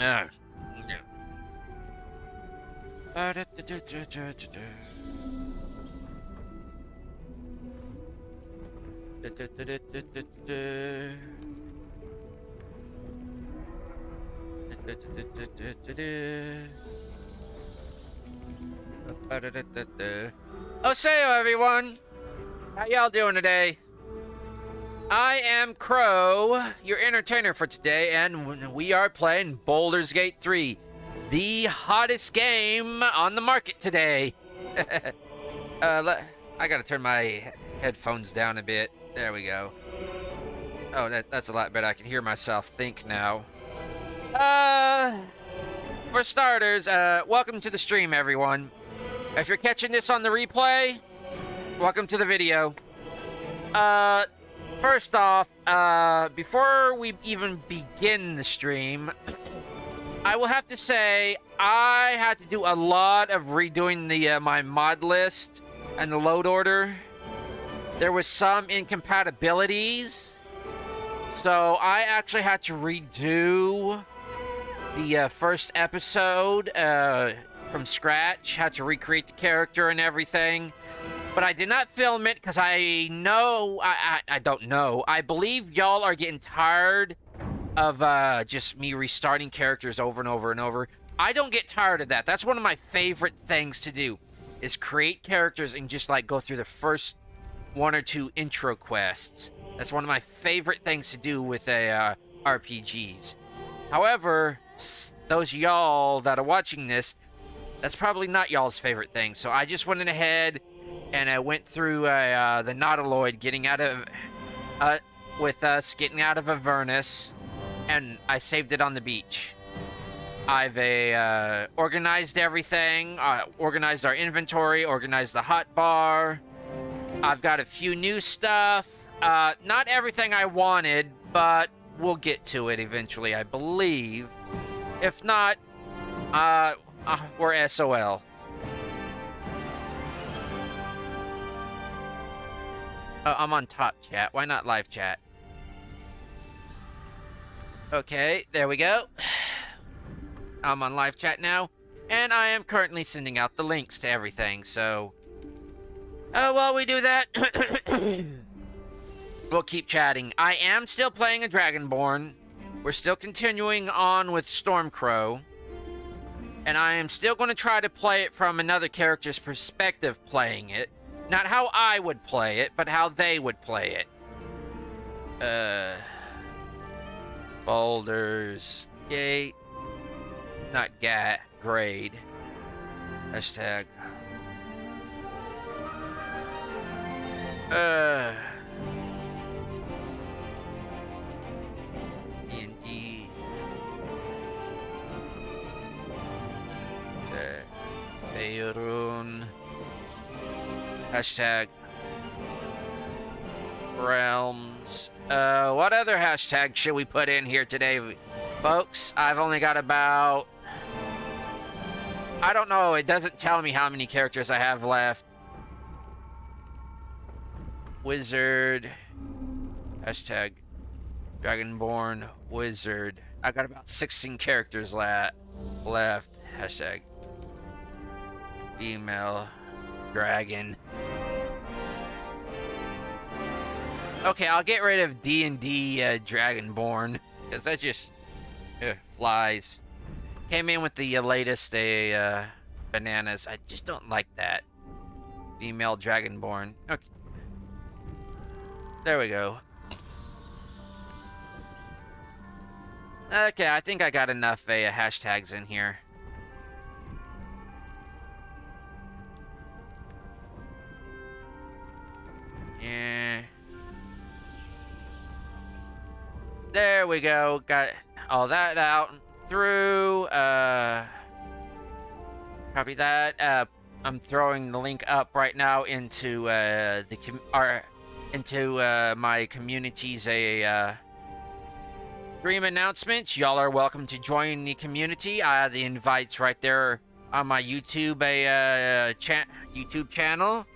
Yeah. Osayo, everyone! How y'all doing today? I am Crow, your entertainer for today, and we are playing Baldur's Gate 3, the hottest game on the market today. I gotta turn my headphones down a bit. There we go. Oh, that's a lot better. I can hear myself think now. For starters, welcome to the stream, everyone. If you're catching this on the replay, welcome to the video. First off, before we even begin the stream, I will have to say I had to do a lot of redoing the my mod list and the load order. There was some incompatibilities, so I actually had to redo the first episode from scratch. Had to recreate the character and everything. But I did not film it because I know, I don't know. I believe y'all are getting tired of just me restarting characters over and over and over. I don't get tired of that. That's one of my favorite things to do, is create characters and just like go through the first one or two intro quests. That's one of my favorite things to do with RPGs. However, those y'all that are watching this, that's probably not y'all's favorite thing. So I just went ahead and I went through the Nautiloid, getting out of with us getting out of Avernus, and I saved it on the beach. I've organized everything, organized our inventory, organized the hotbar. I've got a few new stuff. Not everything I wanted, but we'll get to it eventually, I believe. If not, we're SOL. I'm on top chat. Why not live chat? Okay, there we go. I'm on live chat now, and I am currently sending out the links to everything, so while we do that, we'll keep chatting. I am still playing a Dragonborn. We're still continuing on with Stormkrow, and I am still going to try to play it from another character's perspective playing it. Not how I would play it, but how they would play it. Baldur's Gate. Not grade. Hashtag. D&D. Faerun. Hashtag realms. What other hashtag should we put in here today, folks? I've only got about, I don't know, it doesn't tell me how many characters I have left. Wizard. Hashtag Dragonborn Wizard. I got about 16 characters left. Hashtag female dragon. Okay, I'll get rid of D&D Dragonborn, because that just flies. Came in with the latest bananas. I just don't like that. Female Dragonborn. Okay. There we go. Okay, I think I got enough hashtags in here. Yeah. There we go. Got all that out through. Copy that. I'm throwing the link up right now into my community's stream announcements. Y'all are welcome to join the community. The invite's right there on my YouTube YouTube channel.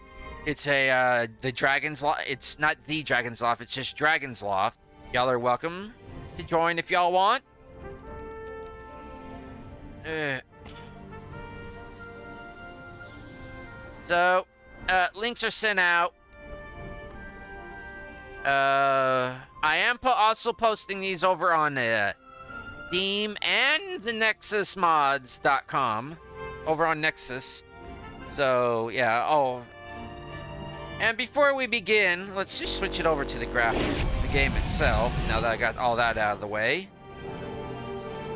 It's the Dragon's Loft. It's not the Dragon's Loft. It's just Dragon's Loft. Y'all are welcome to join if y'all want. So, links are sent out. I am also posting these over on Steam and the NexusMods.com over on Nexus. So, yeah. Oh, and before we begin, let's just switch it over to the game itself, now that I got all that out of the way.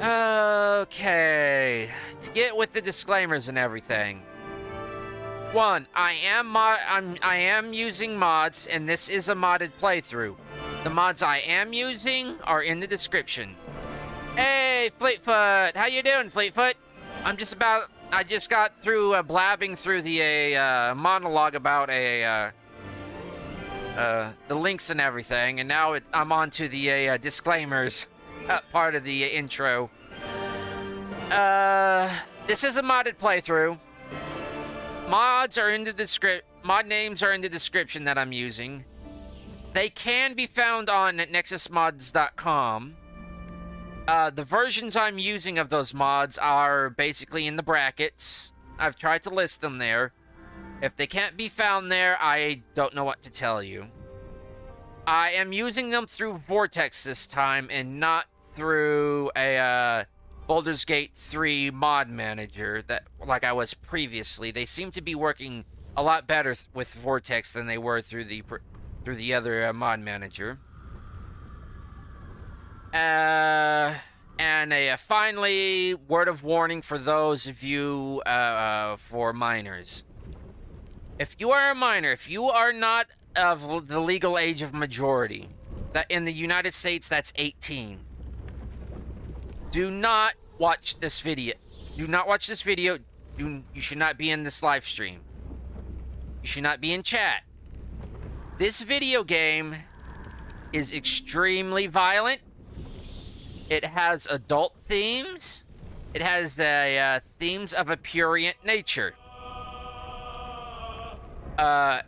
Okay, to get with the disclaimers and everything. One, I am using mods, and this is a modded playthrough. The mods I am using are in the description. Hey, Fleetfoot, how you doing, Fleetfoot? I just got through blabbing through the monologue about the links and everything, and now I'm on to the disclaimers part of the intro. This is a modded playthrough. Mod names are in the description that I'm using. They can be found on nexusmods.com. The versions I'm using of those mods are basically in the brackets. I've tried to list them there. If they can't be found there, I don't know what to tell you. I am using them through Vortex this time and not through a Baldur's Gate 3 mod manager that like I was previously. They seem to be working a lot better with Vortex than they were through the other mod manager. And finally, word of warning for those of you for minors. If you are a minor, if you are not of the legal age of majority, that in the United States that's 18, do not watch this video. Do not watch this video. You should not be in this live stream. You should not be in chat. This video game is extremely violent. It has adult themes. It has themes of a prurient nature.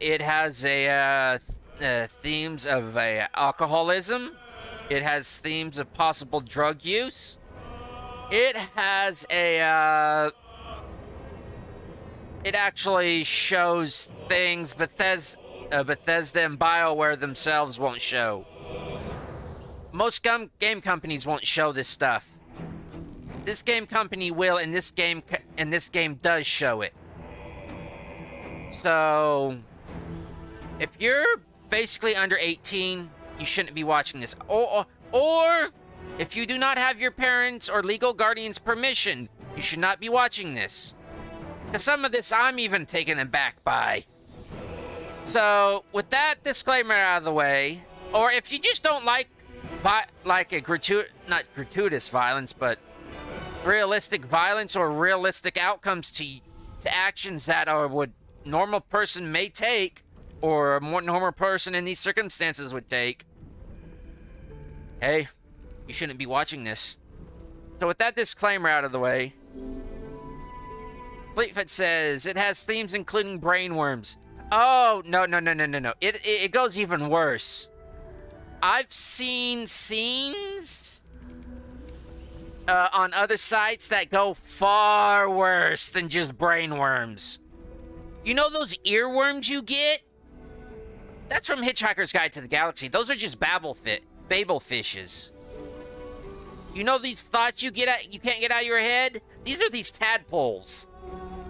It has themes of alcoholism. It has themes of possible drug use. It has it actually shows things Bethesda and BioWare themselves won't show. Most game companies won't show this stuff. This game company will, and this game does show it. So, if you're basically under 18, you shouldn't be watching this. Or if you do not have your parents' or legal guardians' permission, you should not be watching this. Because some of this I'm even taken aback by. So, with that disclaimer out of the way, or if you just don't like a not gratuitous violence, but realistic violence or realistic outcomes to actions that would normal person may take, or a more normal person in these circumstances would take, hey, you shouldn't be watching this. So with that disclaimer out of the way, Fleetfoot says it has themes including brainworms. Oh, no. It goes even worse. I've seen scenes on other sites that go far worse than just brainworms. You know those earworms you get? That's from Hitchhiker's Guide to the Galaxy. Those are just babel fishes. You know these thoughts you can't get out of your head? These are these tadpoles.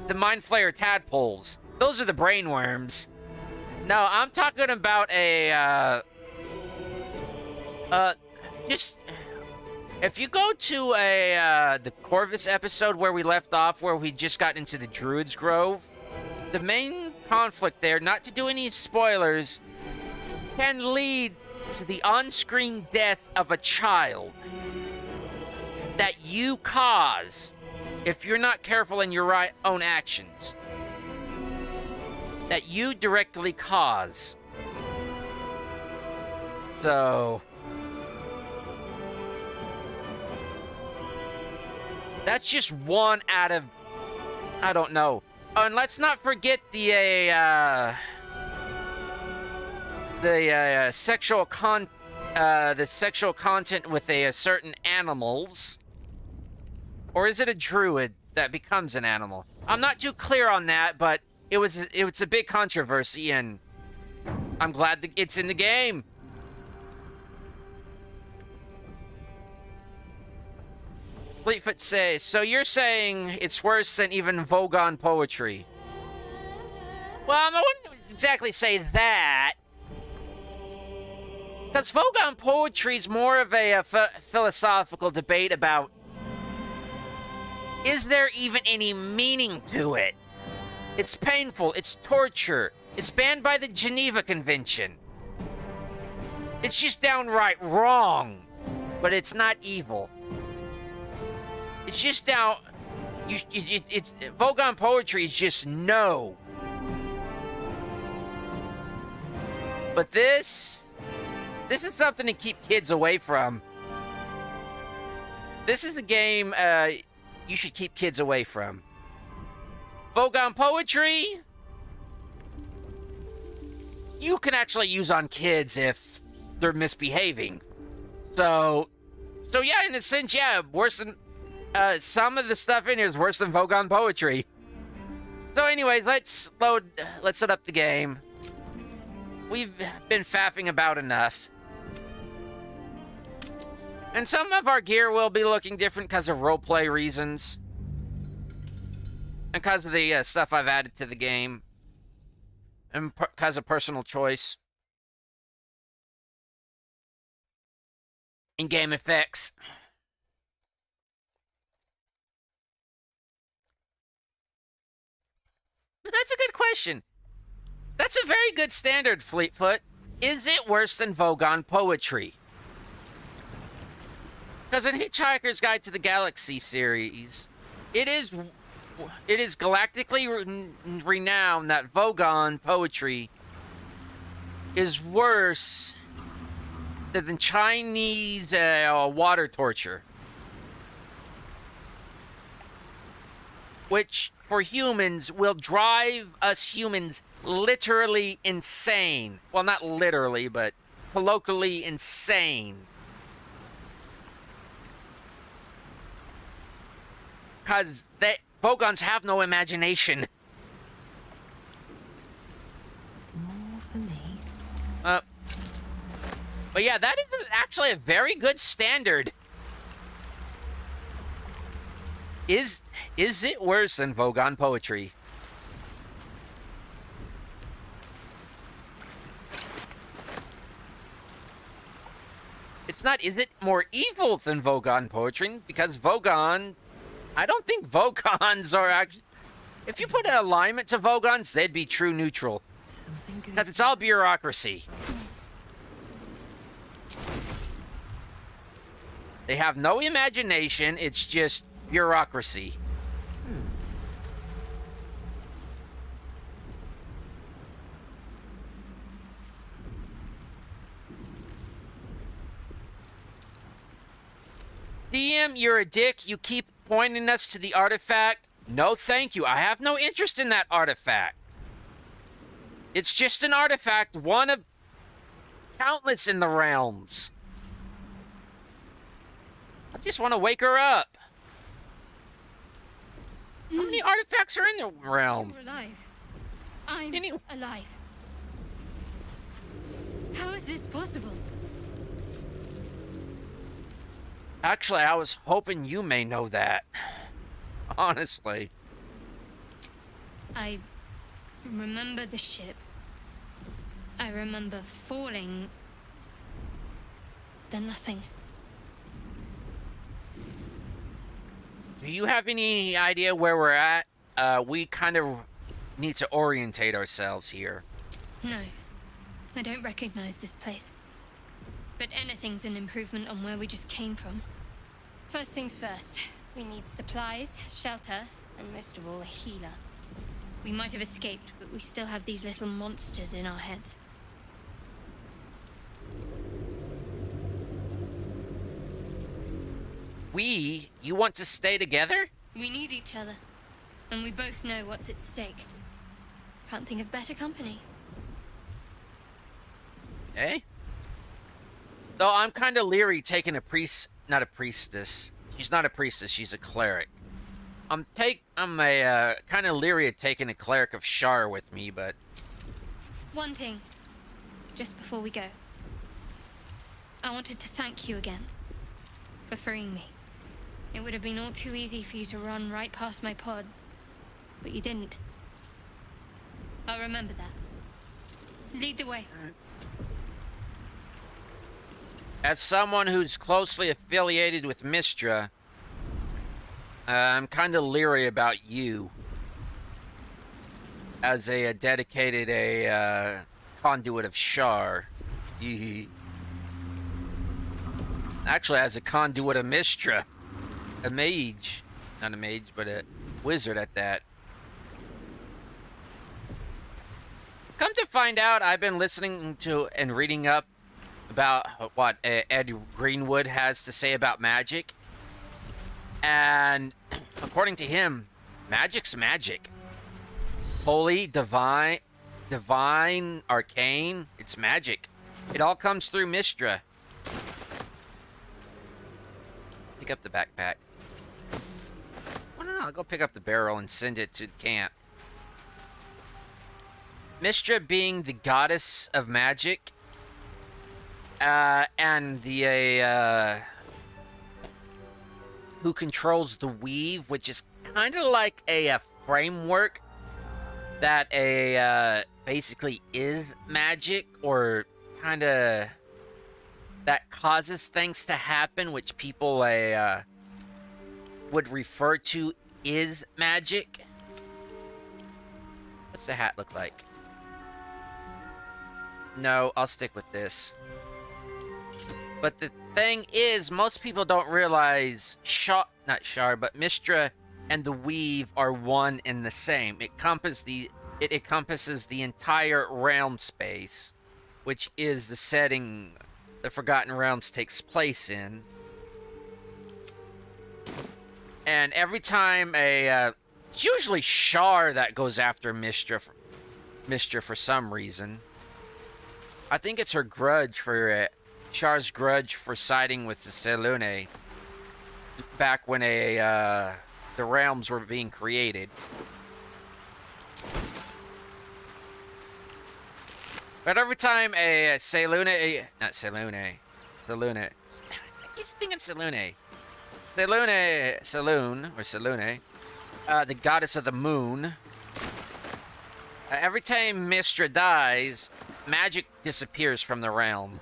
The Mind Flayer tadpoles. Those are the brainworms. No, I'm talking about just if you go to the Corvus episode where we left off, where we just got into the Druid's Grove, the main conflict there, not to do any spoilers, can lead to the on-screen death of a child that you cause if you're not careful in your own actions. That you directly cause. So that's just one out of, I don't know. And let's not forget the sexual content with certain animals. Or is it a druid that becomes an animal? I'm not too clear on that, but it was a big controversy, and I'm glad that it's in the game. Fleetfoot says, so you're saying it's worse than even Vogon poetry? Well, I wouldn't exactly say that. Because Vogon poetry is more of a philosophical debate about, is there even any meaning to it? It's painful, it's torture, it's banned by the Geneva Convention. It's just downright wrong, but it's not evil. It's just Vogon poetry is just no. But this is something to keep kids away from. This is a game you should keep kids away from. Vogon poetry, you can actually use on kids if they're misbehaving. So yeah, in a sense, yeah, worse than some of the stuff in here is worse than Vogon poetry. So anyways, let's set up the game. We've been faffing about enough. And some of our gear will be looking different because of roleplay reasons. And because of the stuff I've added to the game. And because of personal choice. In-game effects. But that's a good question. That's a very good standard, Fleetfoot. Is it worse than Vogon poetry? Because in Hitchhiker's Guide to the Galaxy series, it is galactically renowned that Vogon poetry is worse than Chinese water torture. Which, for humans, will drive us humans literally insane. Well, not literally, but colloquially insane. Because Vogons have no imagination. More for me. But yeah, that is actually a very good standard. Is it worse than Vogon poetry? It's not, is it more evil than Vogon poetry? Because Vogon, I don't think Vogons are actually... If you put an alignment to Vogons, they'd be true neutral. Because it's all bureaucracy. They have no imagination, it's just bureaucracy. DM, you're a dick. You keep pointing us to the artifact. No, thank you. I have no interest in that artifact. It's just an artifact, one of countless in the realms. I just want to wake her up. How many artifacts are in the realm? You're alive. I'm alive. How is this possible? Actually, I was hoping you may know that. Honestly. I remember the ship. I remember falling. Then nothing. Do you have any idea where we're at? We kind of need to orientate ourselves here. No. I don't recognize this place. But anything's an improvement on where we just came from. First things first. We need supplies, shelter, and most of all, a healer. We might have escaped, but we still have these little monsters in our heads. You want to stay together? We need each other. And we both know what's at stake. Can't think of better company. Eh? Though I'm kind of leery taking not a priestess. She's not a priestess, she's a cleric. I'm a kind of leery of taking a cleric of Shar with me, but... One thing, just before we go. I wanted to thank you again for freeing me. It would have been all too easy for you to run right past my pod, but you didn't. I'll remember that. Lead the way. As someone who's closely affiliated with Mystra, I'm kind of leery about you as a dedicated conduit of Shar. Actually, as a conduit of Mystra. A mage. Not a mage, but a wizard at that. Come to find out, I've been listening to and reading up about what Ed Greenwood has to say about magic. And according to him, magic's magic. Holy, divine, arcane, it's magic. It all comes through Mystra. Pick up the backpack. I don't know, I'll go pick up the barrel and send it to camp. Mystra being the goddess of magic, and the, who controls the weave, which is kind of like a framework that basically is magic, or kind of that causes things to happen, which people would refer to is magic. What's the hat look like? No, I'll stick with this. But the thing is, most people don't realize not Shar, but Mystra and the weave are one and the same. It encompasses the entire realm space, which is the setting the Forgotten Realms takes place in. And every time it's usually Shar that goes after Mystra for some reason. I think it's her grudge for Shar's grudge for siding with the Selûne back when the realms were being created. But every time a Selûne, I keep thinking Selûne. Selûne, the goddess of the moon. Every time Mystra dies, magic disappears from the realm.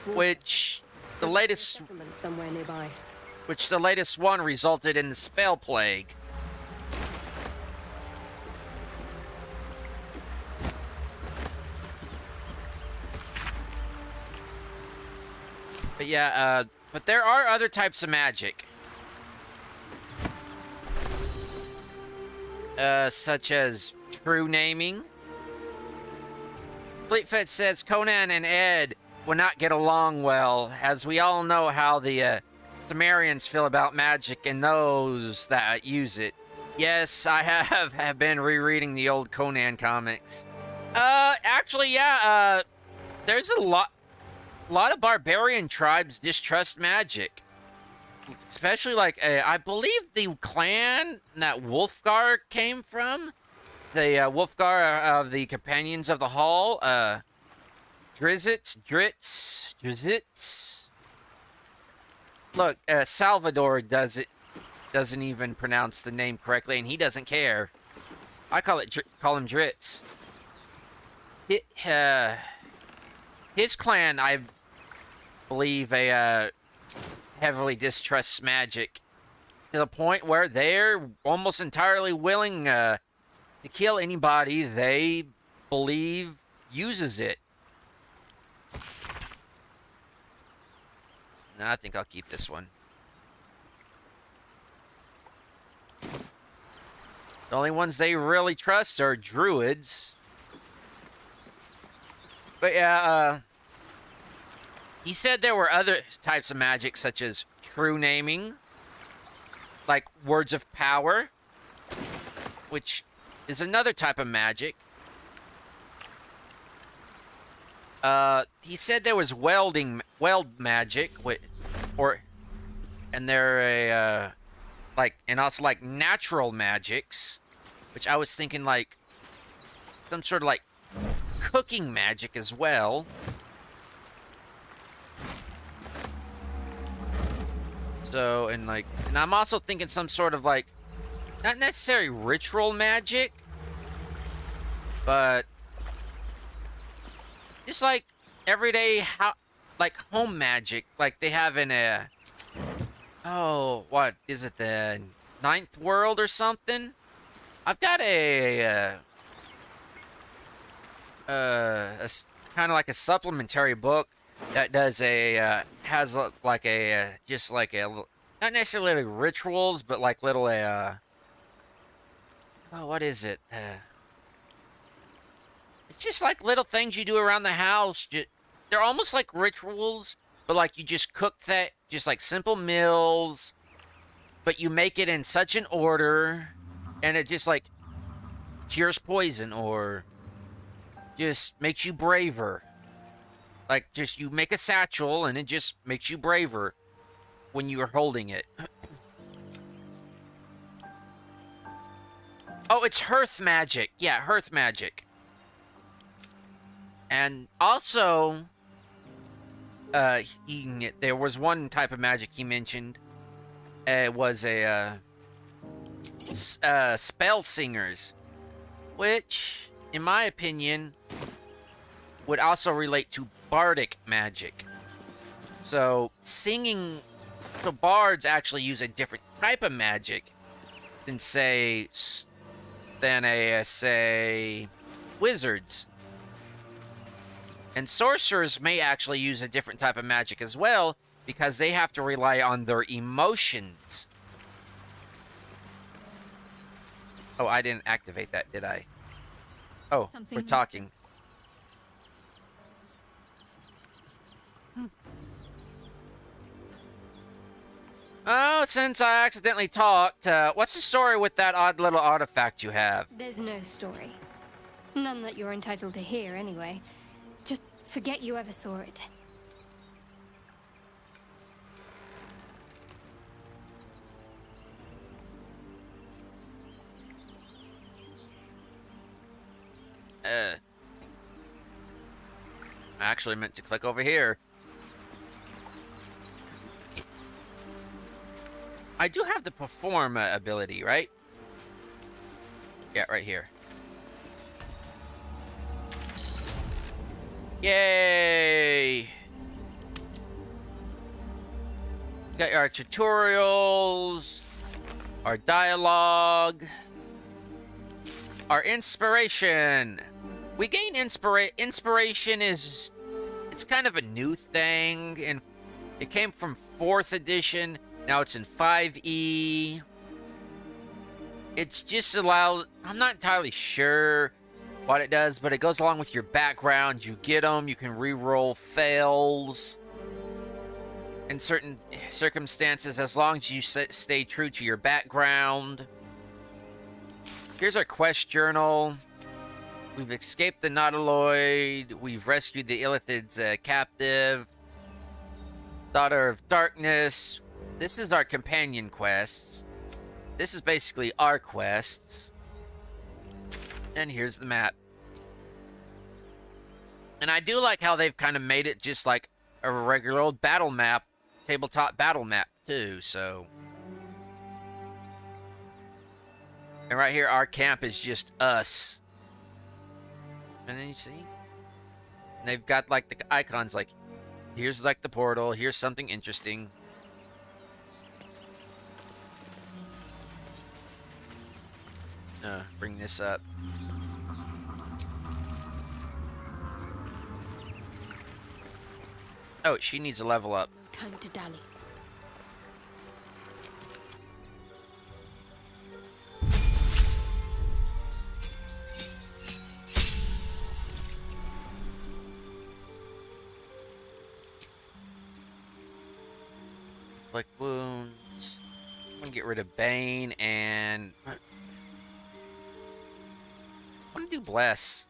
Which the latest one resulted in the spell plague. But yeah, but there are other types of magic. Such as true naming. Fleetfoot says Conan and Ed would not get along well, as we all know how the Sumerians feel about magic and those that use it. Yes, I have been rereading the old Conan comics. Actually, yeah, there's a lot of barbarian tribes distrust magic. Especially, like, I believe the clan that Wolfgar came from. The Wolfgar of the Companions of the Hall. Drizzt. Look, Salvador doesn't even pronounce the name correctly, and he doesn't care. I call him Dritz. His clan, I believe, heavily distrusts magic to the point where they're almost entirely willing to kill anybody they believe uses it. No, I think I'll keep this one. The only ones they really trust are druids. But yeah, he said there were other types of magic, such as true naming, like words of power, which is another type of magic. He said there was weld magic, or and they're and also like natural magics, which I was thinking like some sort of like cooking magic as well. So, and I'm also thinking some sort of like, not necessarily ritual magic, but just like everyday, like home magic, like they have in a, oh, what is it, the Ninth World or something? I've got a kind of like a supplementary book that does has just like a, not necessarily like rituals, but like little oh, what is it? It's just like little things you do around the house. They're almost like rituals, but like you just cook that, just like simple meals, but you make it in such an order, and it just like cures poison or just makes you braver. Like, just you make a satchel and it just makes you braver when you are holding it. Oh, it's hearth magic. Yeah, hearth magic. And also, there was one type of magic he mentioned. It was a spell singers, which, in my opinion, would also relate to bardic magic. So bards actually use a different type of magic than say wizards. And sorcerers may actually use a different type of magic as well, because they have to rely on their emotions. Oh, I didn't activate that, did I? Oh, we're talking. Oh, since I accidentally talked, what's the story with that odd little artifact you have? There's no story. None that you're entitled to hear, anyway. Just forget you ever saw it. I actually meant to click over here. I do have the perform ability, right? Yeah, right here. Yay! Got our tutorials, our dialogue, our inspiration. We gain inspiration it's kind of a new thing, and it came from 4th edition. Now it's in 5e. It's just I'm not entirely sure what it does, but it goes along with your background. You get them, you can re-roll fails in certain circumstances as long as you stay true to your background. Here's our quest journal. We've escaped the Nautiloid. We've rescued the Illithid's captive. Daughter of Darkness. This is our companion quests. This is basically our quests. And here's the map. And I do like how they've kind of made it just like a regular old battle map, tabletop battle map too, so. And right here, our camp is just us. And then you see? And they've got like the icons like, here's like the portal, here's something interesting. Bring this up. Oh, she needs a level up. Time to dally. Inflict wounds. I'm gonna get rid of Bane and I want to do Bless.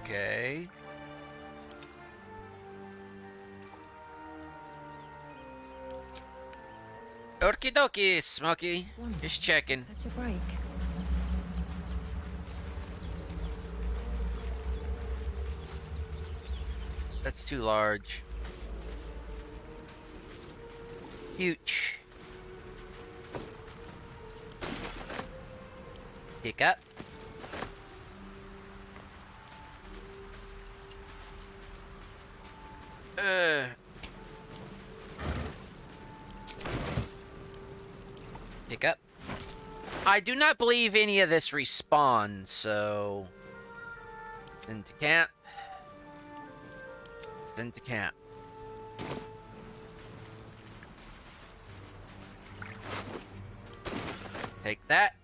Okay. Okie dokie, Smokey. Just checking. Catch a break. That's too large. Huge. Pick up. Pick up. I do not believe any of this respawns, so... Into camp. Into camp. Take that.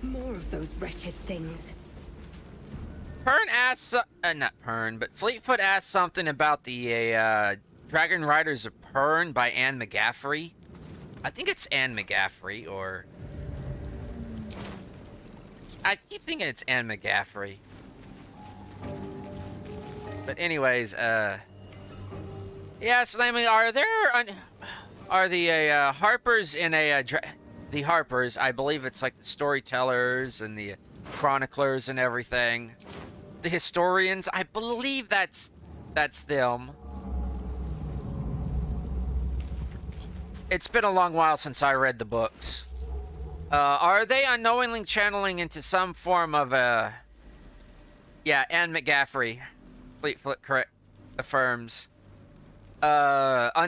More of those wretched things. Pern asked, not Pern, but Fleetfoot asked something about the Dragon Riders of Pern by Anne McGaffrey. I think it's Anne McGaffrey, or... I keep thinking it's Anne McGaffrey. But anyways, yeah, so I mean, are the Harpers in a, the Harpers, I believe it's like the storytellers and the chroniclers and everything. The historians, I believe that's them. It's been a long while since I read the books. Are they unknowingly channeling into some form of a... Yeah, Anne McGaffrey. Fleetfoot correct affirms. Are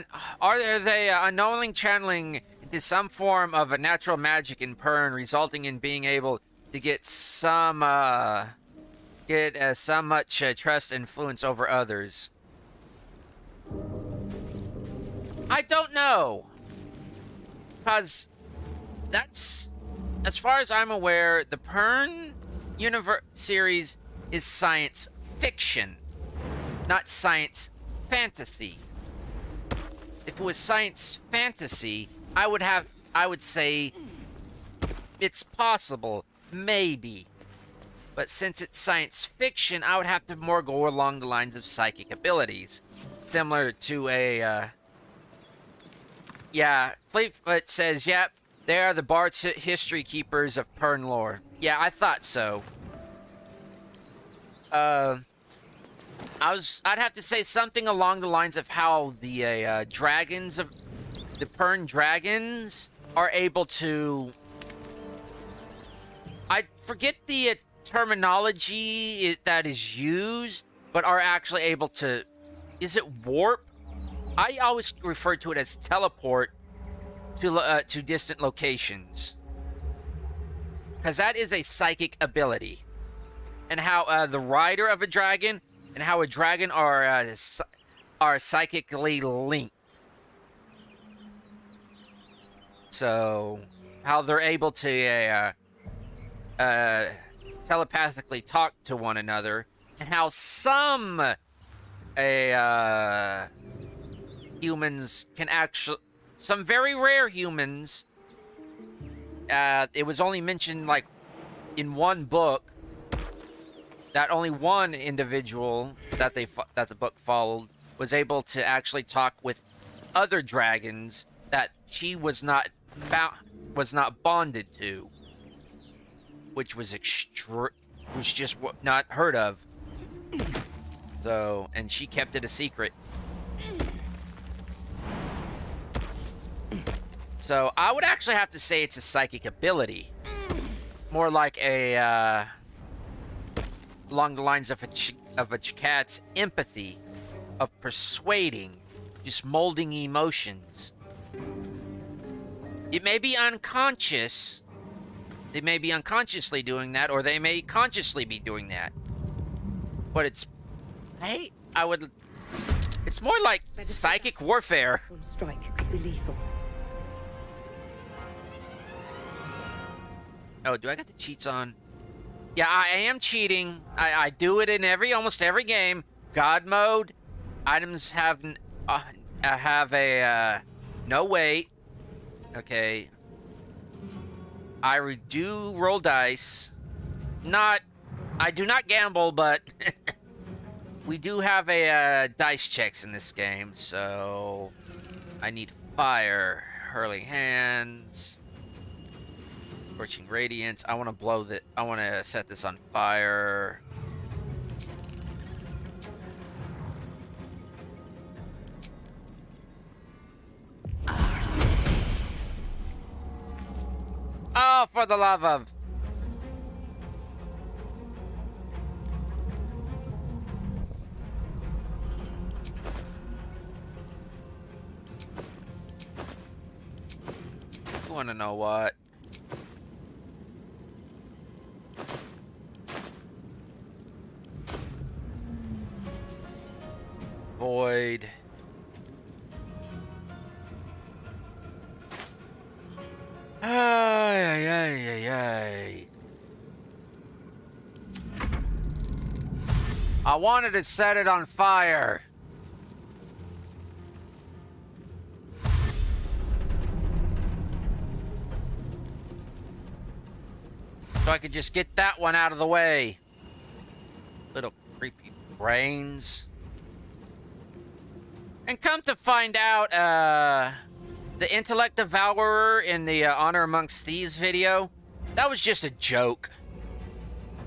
they unknowingly channeling into some form of a natural magic in Pern, resulting in being able to get some much trust and influence over others? I don't know. Because that's, as far as I'm aware, the Pern universe series is science fiction, not science fantasy. If it was science fantasy, I would say it's possible, maybe. But since it's science fiction, I would have to more go along the lines of psychic abilities. Similar to a, yeah, Fleetfoot says, yep, they are the Bard's history keepers of Pern lore. Yeah, I thought so. I'd have to say something along the lines of how the dragons of the Pern dragons are able to... I forget the terminology that is used, but are actually able to... Is it warp? I always refer to it as teleport to distant locations, because that is a psychic ability. And how the rider of a dragon and how a dragon are psychically linked. So how they're able to telepathically talk to one another, and how some humans can actually, some very rare humans, it was only mentioned like in one book that only one individual that the book followed was able to actually talk with other dragons that she was not bonded to, which was just not heard of. So, and she kept it a secret. So I would actually have to say it's a psychic ability, more like a along the lines of a cat's empathy, of persuading, just molding emotions. It may be unconscious. They may be unconsciously doing that, or they may consciously be doing that. But it's, it's more like psychic warfare. One strike could be lethal. Oh, do I got the cheats on? Yeah, I am cheating. I do it in almost every game. God mode. Items have I have a no wait. Okay. I do roll dice. I do not gamble, but we do have a dice checks in this game, so I need fire, hurling hands, scorching radiance. I want to set this on fire. Oh, for the love of... You want to know what? Void. Ay, ay, ay, ay, ay. I wanted to set it on fire. So I could just get that one out of the way. Little creepy brains. And come to find out, the Intellect Devourer in the Honor Amongst Thieves video, that was just a joke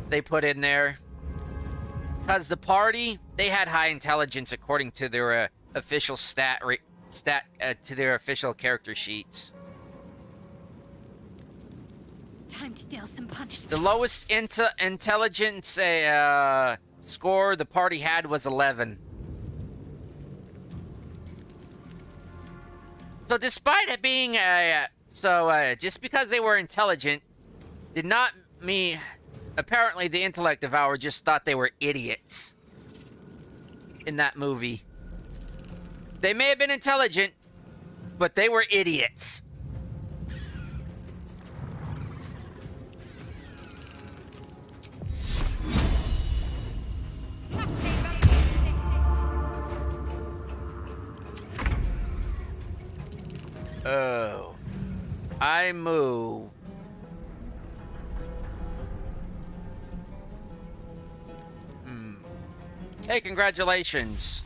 they put in there. Because the party, they had high intelligence according to their official to their official character sheets. Time to deal some punishment. The lowest intelligence score the party had was 11. So despite it being just because they were intelligent, did not mean... Apparently the Intellect Devourer just thought they were idiots in that movie. They may have been intelligent, but they were idiots. Oh. I move. Hey, congratulations.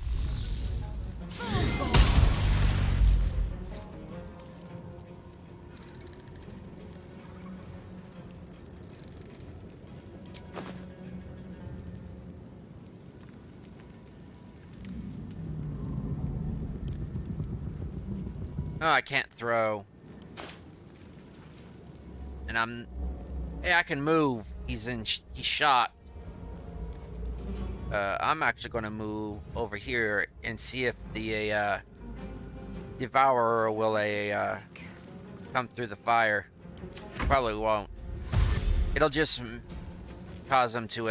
Oh, I can't throw. And hey, I can move. He's shot. I'm actually going to move over here and see if the Devourer will come through the fire. Probably won't. It'll just cause him to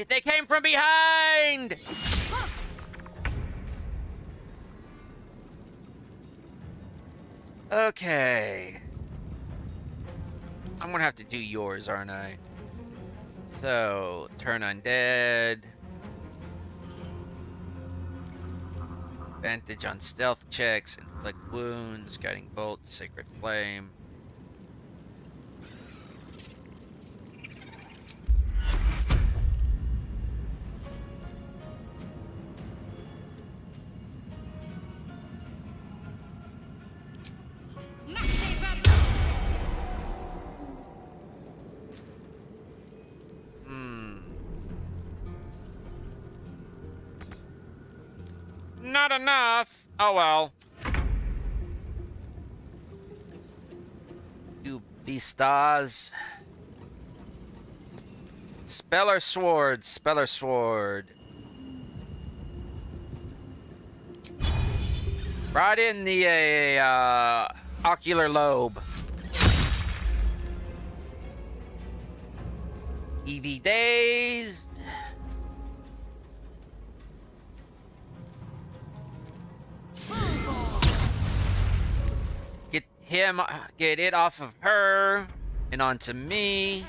they came from behind! Okay. I'm gonna have to do yours, aren't I? So, turn undead. Advantage on stealth checks, inflict wounds, guiding bolt, sacred flame. Not enough. Oh well. You beastas. Speller sword. Speller sword. Right in the ocular lobe. EV dazed. Get it off of her and onto me.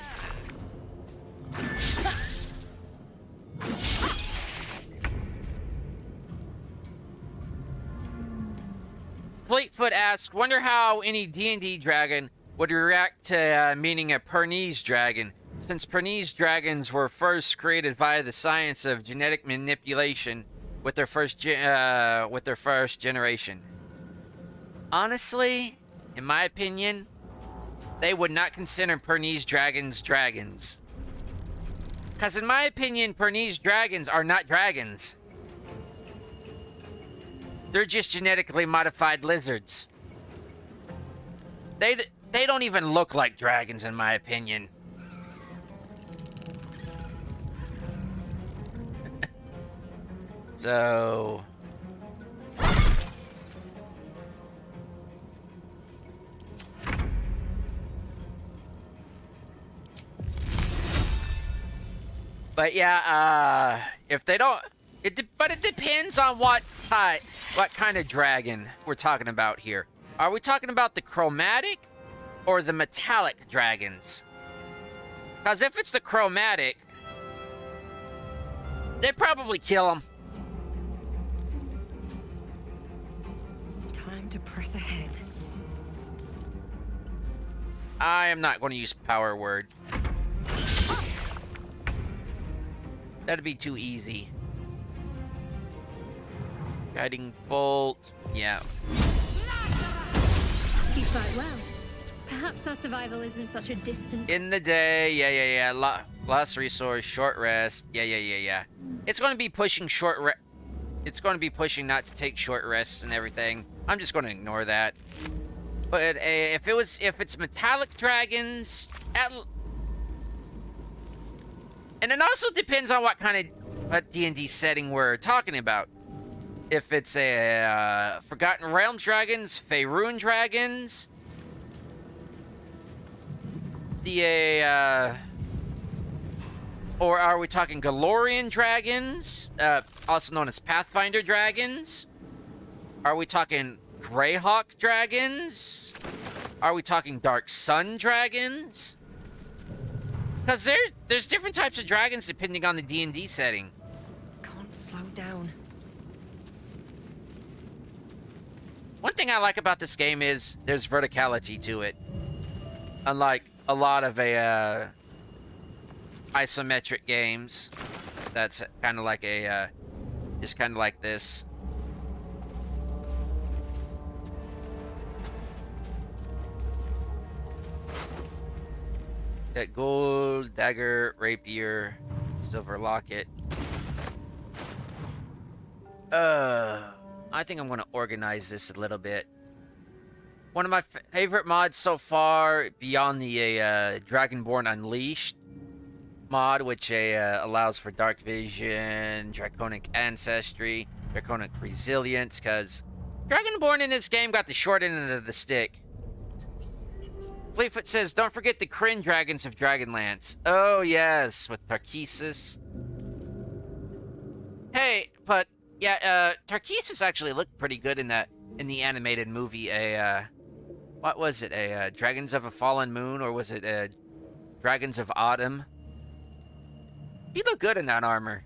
Fleetfoot asks, wonder how any D&D dragon would react to meaning a Pernese dragon, since Pernese dragons were first created via the science of genetic manipulation with their first generation. Honestly, in my opinion, they would not consider Pernese dragons dragons. Because in my opinion, Pernese dragons are not dragons. They're just genetically modified lizards. They don't even look like dragons, in my opinion. So... But yeah, if they don't... But it depends on what kind of dragon we're talking about here. Are we talking about the chromatic or the metallic dragons? Because if it's the chromatic, they'd probably kill them. Time to press ahead. I am not going to use power word. That'd be too easy. Guiding bolt. Yeah. You fight well. Perhaps our survival isn't such a distant... In the day. Yeah. Last resource. Short rest. Yeah. It's going to be pushing It's going to be pushing not to take short rests and everything. I'm just going to ignore that. But if it's metallic dragons, and it also depends on what kind of D&D setting we're talking about. If it's a Forgotten Realms dragons, Faerun dragons, or are we talking Galorian dragons, also known as Pathfinder dragons? Are we talking Greyhawk dragons? Are we talking Dark Sun dragons? Because there's different types of dragons depending on the D&D setting. Can't slow down. One thing I like about this game is there's verticality to it. Unlike a lot of isometric games, that's kind of like just kind of like this. Got gold, dagger, rapier, silver locket. I think I'm going to organize this a little bit. One of my favorite mods so far, beyond the Dragonborn Unleashed mod, which allows for dark vision, draconic ancestry, draconic resilience, because Dragonborn in this game got the short end of the stick. Fleetfoot says, don't forget the Kryn dragons of Dragonlance. Oh, yes, with Tarkesis. Hey, but, yeah, Tarkesis actually looked pretty good in the animated movie. What was it? Dragons of a Fallen Moon, or was it, Dragons of Autumn? He looked good in that armor.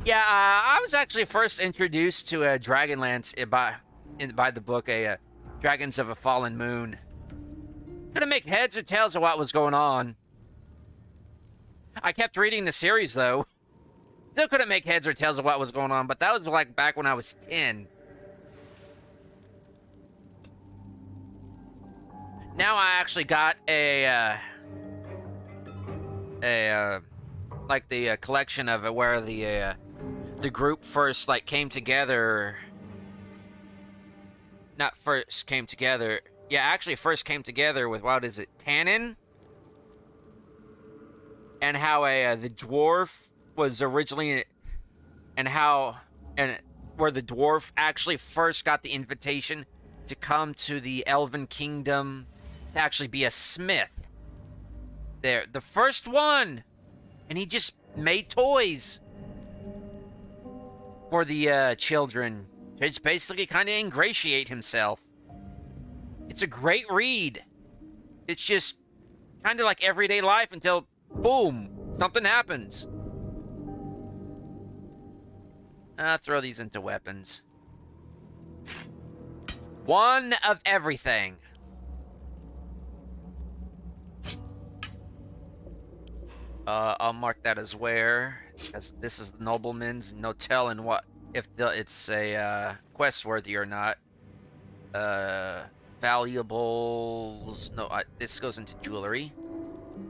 Yeah, I was actually first introduced to Dragonlance by the book, Dragons of a Fallen Moon. Couldn't make heads or tails of what was going on. I kept reading the series, though. Still couldn't make heads or tails of what was going on, but that was like back when I was 10. Now I actually got like the collection of where the group first like came together. Not first came together. Yeah, actually first came together with, what is it, Tannin? And how the dwarf was originally, and where the dwarf actually first got the invitation to come to the Elven Kingdom to actually be a smith. There, the first one, and he just made toys for the children. Just basically kind of ingratiate himself. It's a great read. It's just kind of like everyday life until, boom, something happens. Throw these into weapons. One of everything. I'll mark that as where, because this is the nobleman's. No telling what if it's a quest worthy or not. Valuables. No, this goes into jewelry.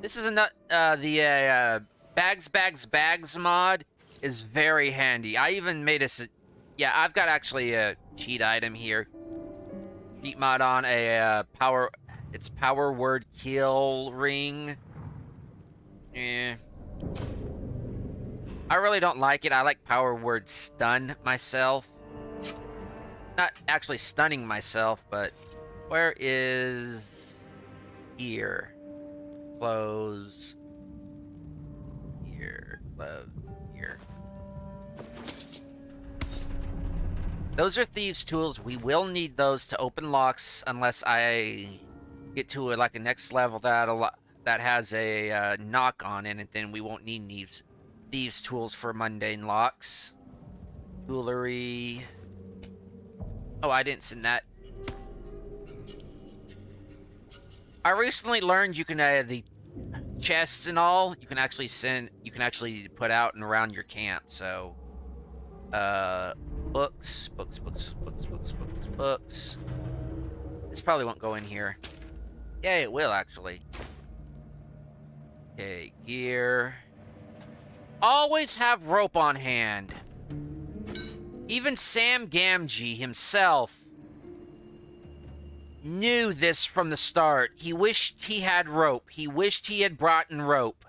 This is the bags mod is very handy. I even made yeah, I've got actually a cheat item here. Cheat mod on a it's power word kill ring. Eh. I really don't like it. I like power word stun myself. Not actually stunning myself, but where is here? Close. Here. Close. Here. Those are thieves' tools. We will need those to open locks unless I get to like a next level that has a knock on it, and then we won't need thieves' tools for mundane locks. Jewelry. Oh, I didn't send that. I recently learned you can the chests and all you can actually put out and around your camp. So, books. This probably won't go in here. Yeah, it will actually. Okay, gear. Always have rope on hand. Even Sam Gamgee himself knew this from the start. He wished he had rope. He wished he had brought in rope.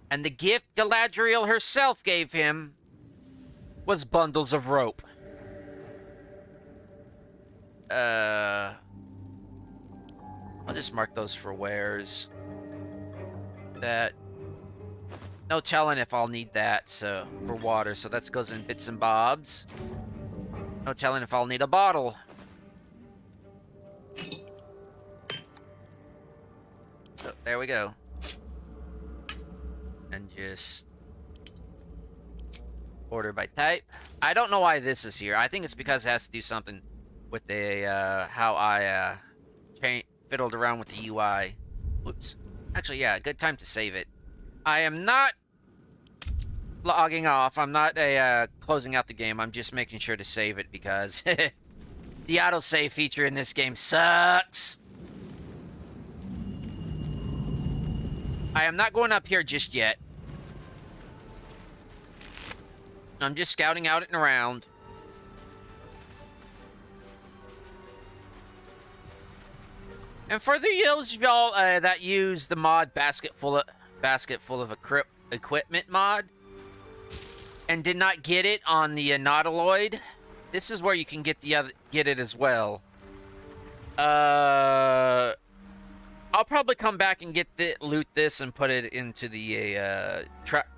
And the gift Galadriel herself gave him was bundles of rope. I'll just mark those for wares. That. No telling if I'll need that, so for water, so that goes in bits and bobs. No telling if I'll need a bottle. So, there we go. And just order by type. I don't know why this is here. I think it's because it has to do something with the how I fiddled around with the UI. Oops. Actually, yeah, good time to save it. I am not logging off. I'm not closing out the game. I'm just making sure to save it because the autosave feature in this game sucks. I am not going up here just yet. I'm just scouting out and around. And for those of y'all that use the mod basket full of equipment mod and did not get it on the Nautiloid, this is where you can get it as well. I'll probably come back and loot this and put it into the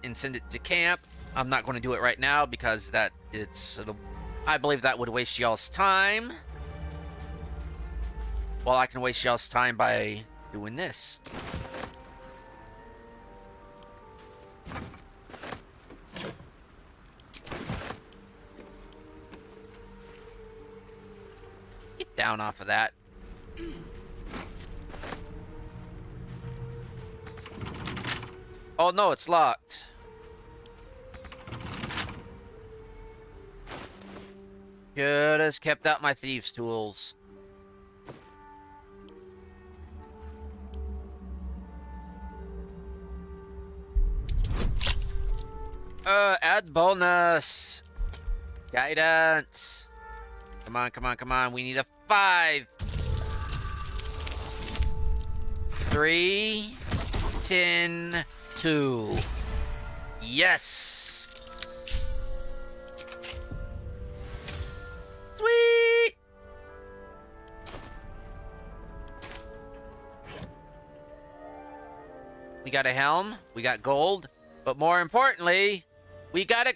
and send it to camp. I'm not going to do it right now because I believe that would waste y'all's time. Well, I can waste y'all's time by doing this. Get down off of that. Oh no, it's locked. Should have kept out my thieves' tools. Add bonus. Guidance. Come on, come on, come on. We need a 5. 3, 10, 2. Yes. Sweet. We got a helm. We got gold. But more importantly, we got a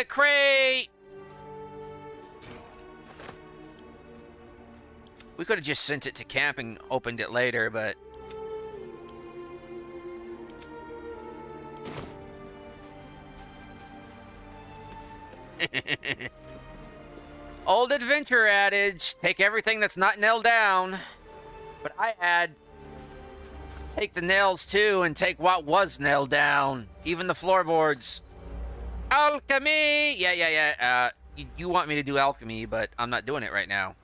crate. We could have just sent it to camp and opened it later, but Old adventure adage, take everything that's not nailed down. But I add, take the nails too and take what was nailed down. Even the floorboards. Alchemy! Yeah. You want me to do alchemy, but I'm not doing it right now.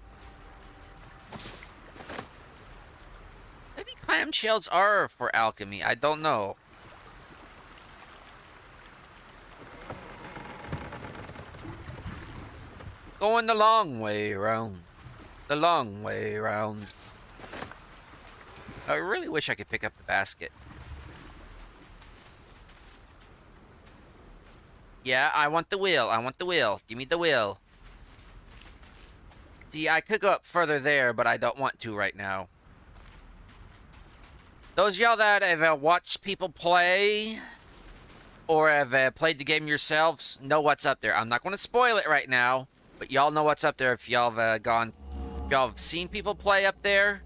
Maybe clamshells are for alchemy. I don't know. Going the long way round. The long way round. I really wish I could pick up the basket. Yeah, I want the wheel. I want the wheel. Give me the wheel. See, I could go up further there, but I don't want to right now. Those of y'all that have watched people play or have played the game yourselves know what's up there. I'm not going to spoil it right now, but y'all know what's up there if y'all have if y'all have seen people play up there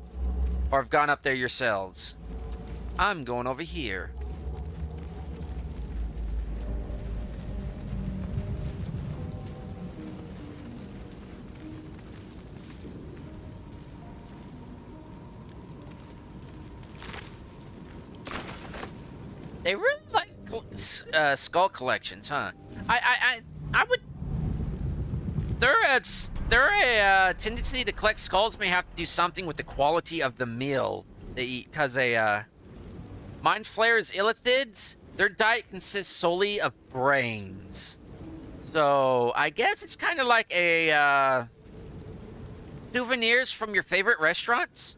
or have gone up there yourselves. I'm going over here. They really like skull collections, huh? I would. There a tendency to collect skulls may have to do something with the quality of the meal they eat, because mind flayers illithids, their diet consists solely of brains. So I guess it's kind of like a souvenirs from your favorite restaurants.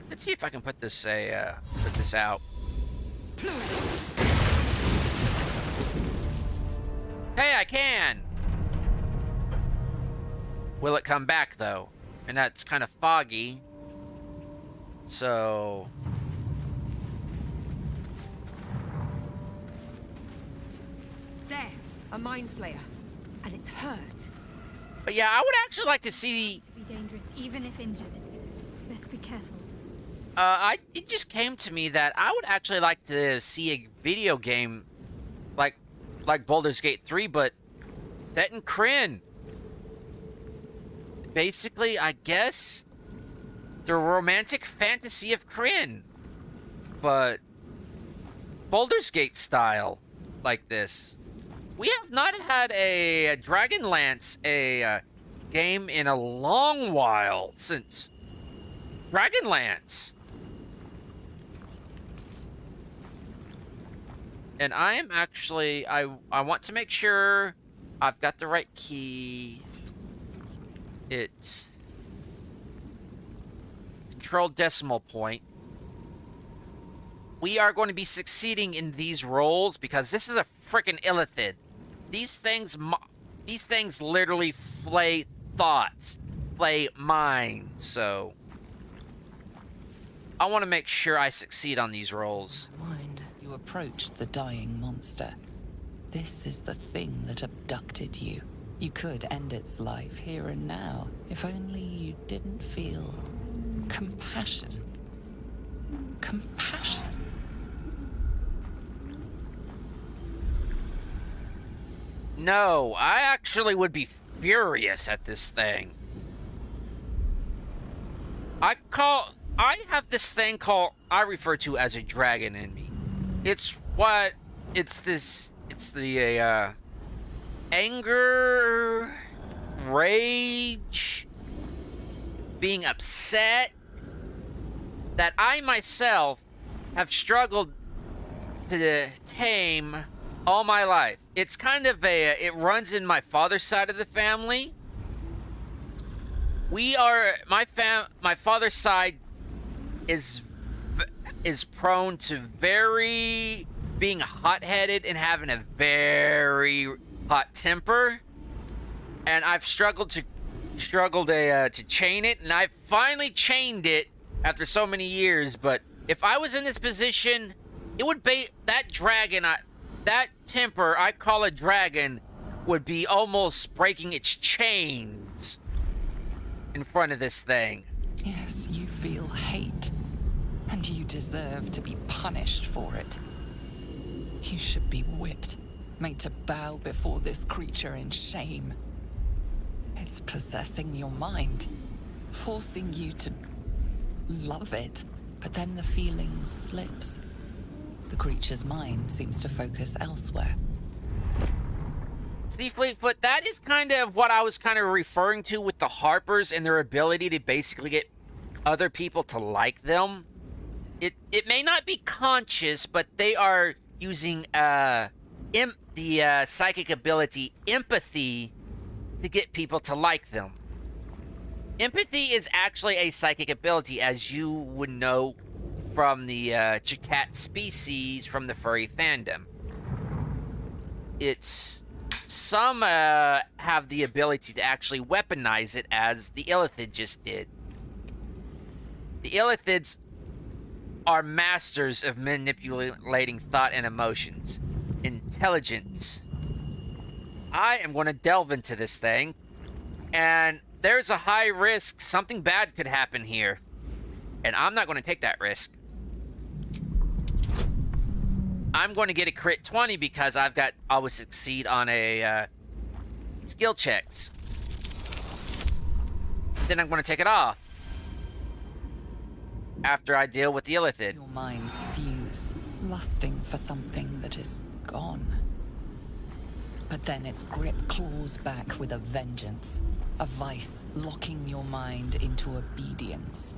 Let's see if I can put this out. Hey, I can. Will it come back though? And that's kind of foggy. So There, a mind flayer. And it's hurt. but yeah, I would actually like to see. To be dangerous, even if injured. Best be careful. It just came to me that I would actually like to see a video game like Baldur's Gate 3, but set in Krynn. Basically, I guess the romantic fantasy of Krynn, but Baldur's Gate style, like this. We have not had a Dragonlance game in a long while since Dragonlance. And I am actually, I want to make sure I've got the right key. It's control decimal point. We are going to be succeeding in these roles because this is a freaking illithid. These things literally flay thoughts, flay minds. So I want to make sure I succeed on these roles. Mind, you approached the dying monster. This is the thing that abducted you. You could end its life here and now, if only you didn't feel compassion. Compassion? No, I actually would be furious at this thing. I have this thing called, I refer to as a dragon in me. It's the anger, rage, being upset that I myself have struggled to tame all my life. It's kind of it runs in my father's side of the family. My father's side is prone to being hot-headed and having a very hot temper, and I've struggled to chain it, and I've finally chained it after so many years. But if I was in this position, it would be that dragon. that temper I call a dragon would be almost breaking its chains in front of this thing. Yes, you feel hate, and you deserve to be punished for it. You should be whipped, made to bow before this creature in shame. It's possessing your mind, forcing you to love it, but then the feeling slips. The creature's mind seems to focus elsewhere. See, Fleetfoot, that is kind of what I was kind of referring to with the Harpers and their ability to basically get other people to like them. It may not be conscious, but they are using the psychic ability empathy to get people to like them. Empathy is actually a psychic ability, as you would know from the Jacat species from the furry fandom. It's... Some have the ability to actually weaponize it, as the Illithid just did. The Illithids are masters of manipulating thought and emotions. Intelligence. I am going to delve into this thing, and there's a high risk something bad could happen here. And I'm not going to take that risk. I'm going to get a crit 20 because I always succeed on a skill checks. Then I'm going to take it off after I deal with the Illithid. Your minds fuse, lusting for something that is gone. But then its grip claws back with a vengeance, a vice locking your mind into obedience.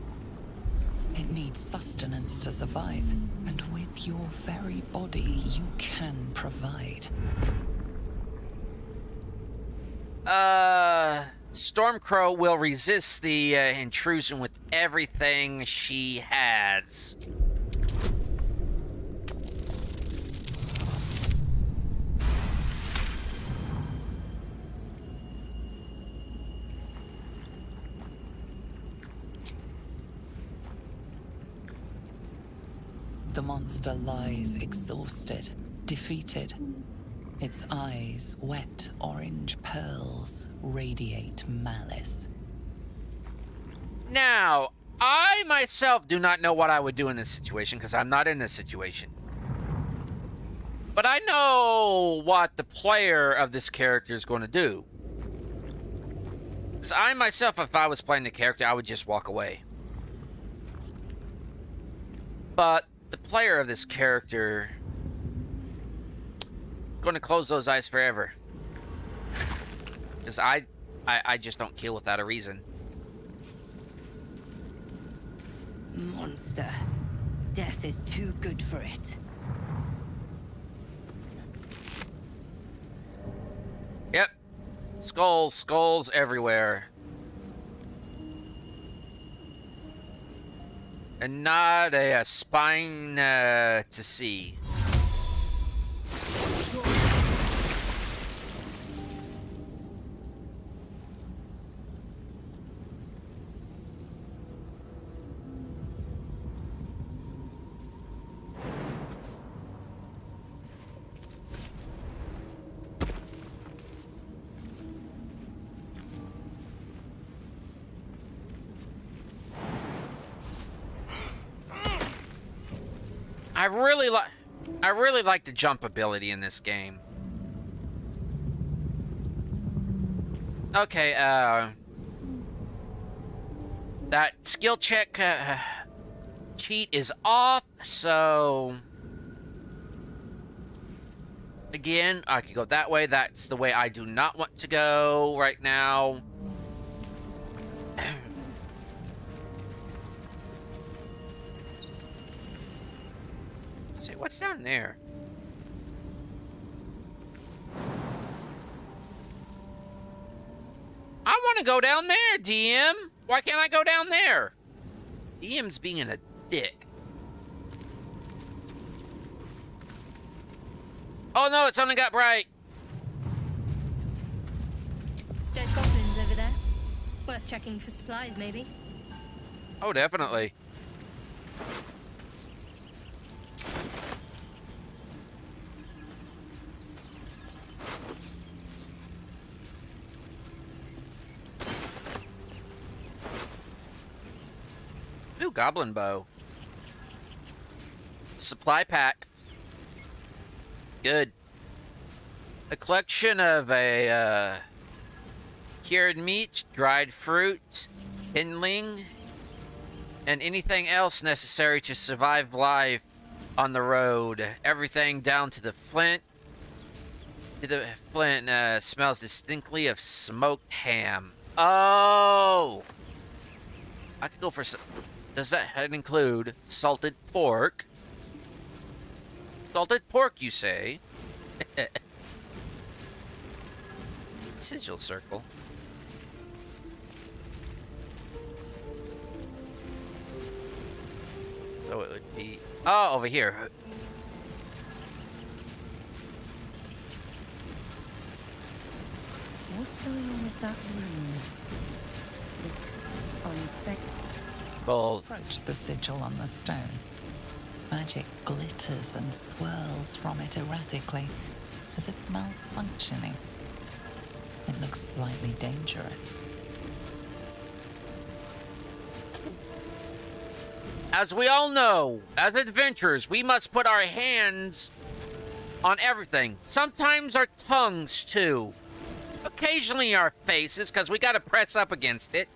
It needs sustenance to survive, and with your very body, you can provide. Stormkrow will resist the intrusion with everything she has. The monster lies exhausted, defeated. Its eyes, wet orange pearls, radiate malice. Now, I myself do not know what I would do in this situation, because I'm not in this situation. But I know what the player of this character is going to do. Because I myself, if I was playing the character, I would just walk away. But the player of this character is going to close those eyes forever. Because I just don't kill without a reason. Monster. Death is too good for it. Yep. Skulls everywhere. And not a spine to see. I really like the jump ability in this game. Okay, that skill check cheat is off, so again, I could go that way. That's the way I do not want to go right now. See, what's down there? I want to go down there, DM. Why can't I go down there? DM's being a dick. Oh no, it's only got bright. Dead goblins over there. Worth checking for supplies, maybe. Oh, definitely. goblin bow. Supply pack. Good. A collection of a cured meat, dried fruit, kindling, and anything else necessary to survive life on the road. Everything down to the flint. The flint smells distinctly of smoked ham. Oh! I could go for some... Does that include salted pork? Salted pork, you say? Sigil circle. So it would be... Oh, over here. What's going on with that room? Looks unstable. Bold. Approach the sigil on the stone. Magic glitters and swirls from it erratically, as if malfunctioning. It looks slightly dangerous. As we all know, as adventurers, we must put our hands on everything. Sometimes our tongues, too. Occasionally our faces, because we gotta press up against it.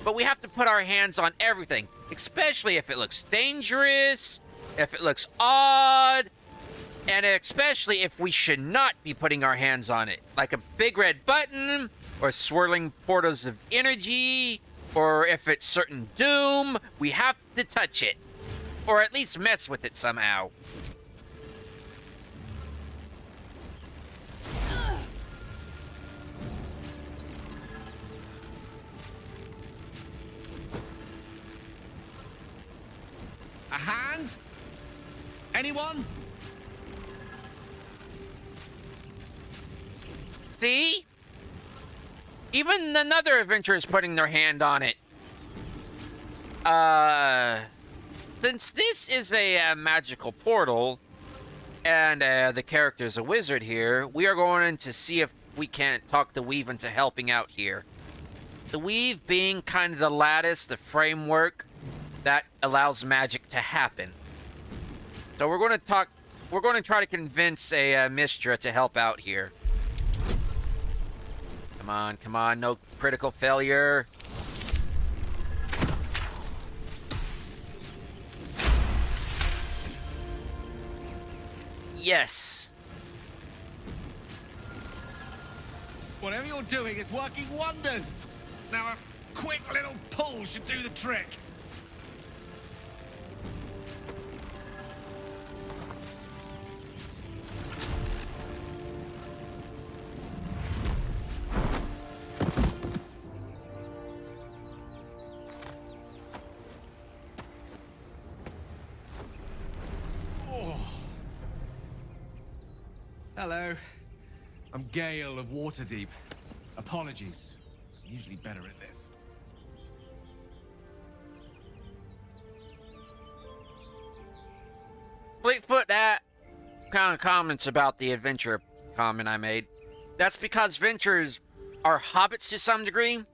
But we have to put our hands on everything, especially if it looks dangerous, if it looks odd, and especially if we should not be putting our hands on it. Like a big red button, or swirling portals of energy, or if it's certain doom, we have to touch it. Or at least mess with it somehow. A hand? Anyone? See? Even another adventurer is putting their hand on it. Since this is a magical portal, and the character's a wizard here, we are going to see if we can't talk the Weave into helping out here. The Weave being kind of the lattice, the framework that allows magic to happen. So we're going to try to convince a Mistra to help out here. Come on, no critical failure. Yes. Whatever you're doing is working wonders. Now a quick little pull should do the trick. Hello. I'm Gale of Waterdeep. Apologies. I'm usually better at this. Fleetfoot, that kind of comments about the adventure comment I made. That's because adventurers are hobbits to some degree.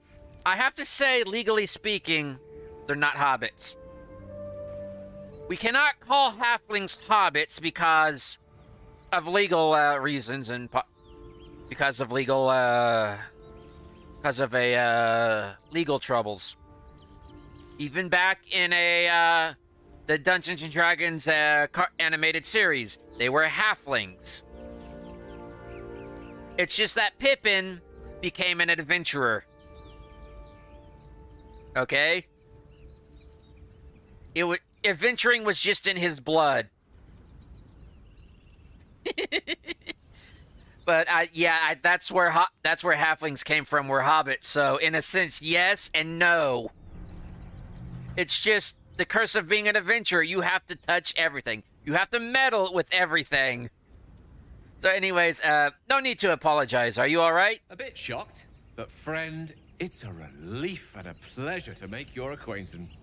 I have to say, legally speaking, they're not hobbits. We cannot call halflings hobbits because of legal reasons and because of legal legal troubles. Even back in the Dungeons and Dragons animated series, they were halflings. It's just that Pippin became an adventurer. Okay? Adventuring was just in his blood. But that's where halflings came from. Were hobbits. So in a sense, yes and no. It's just the curse of being an adventurer. You have to touch everything. You have to meddle with everything. So, anyways, no need to apologize. Are you all right? A bit shocked, but friend, it's a relief and a pleasure to make your acquaintance.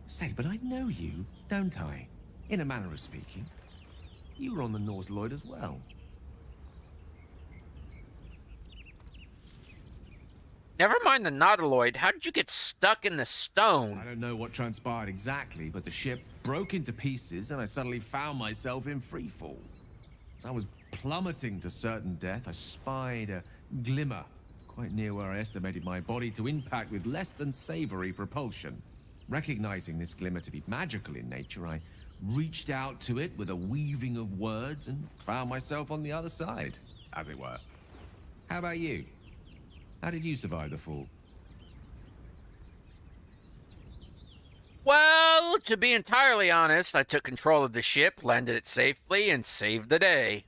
Say, but I know you, don't I? In a manner of speaking. You were on the Norse Lloyd as well. Never mind the nautiloid. How did you get stuck in the I stone? don't know what transpired exactly, but the ship broke into pieces and I suddenly found myself in freefall. As I was plummeting to certain death, I spied a glimmer quite near where I estimated my body to impact with less than savory propulsion. Recognizing this glimmer to be magical in nature, I reached out to it with a weaving of words and found myself on the other side, as it were. How about you? How did you survive the fall? Well, to be entirely honest, I took control of the ship, landed it safely, and saved the day.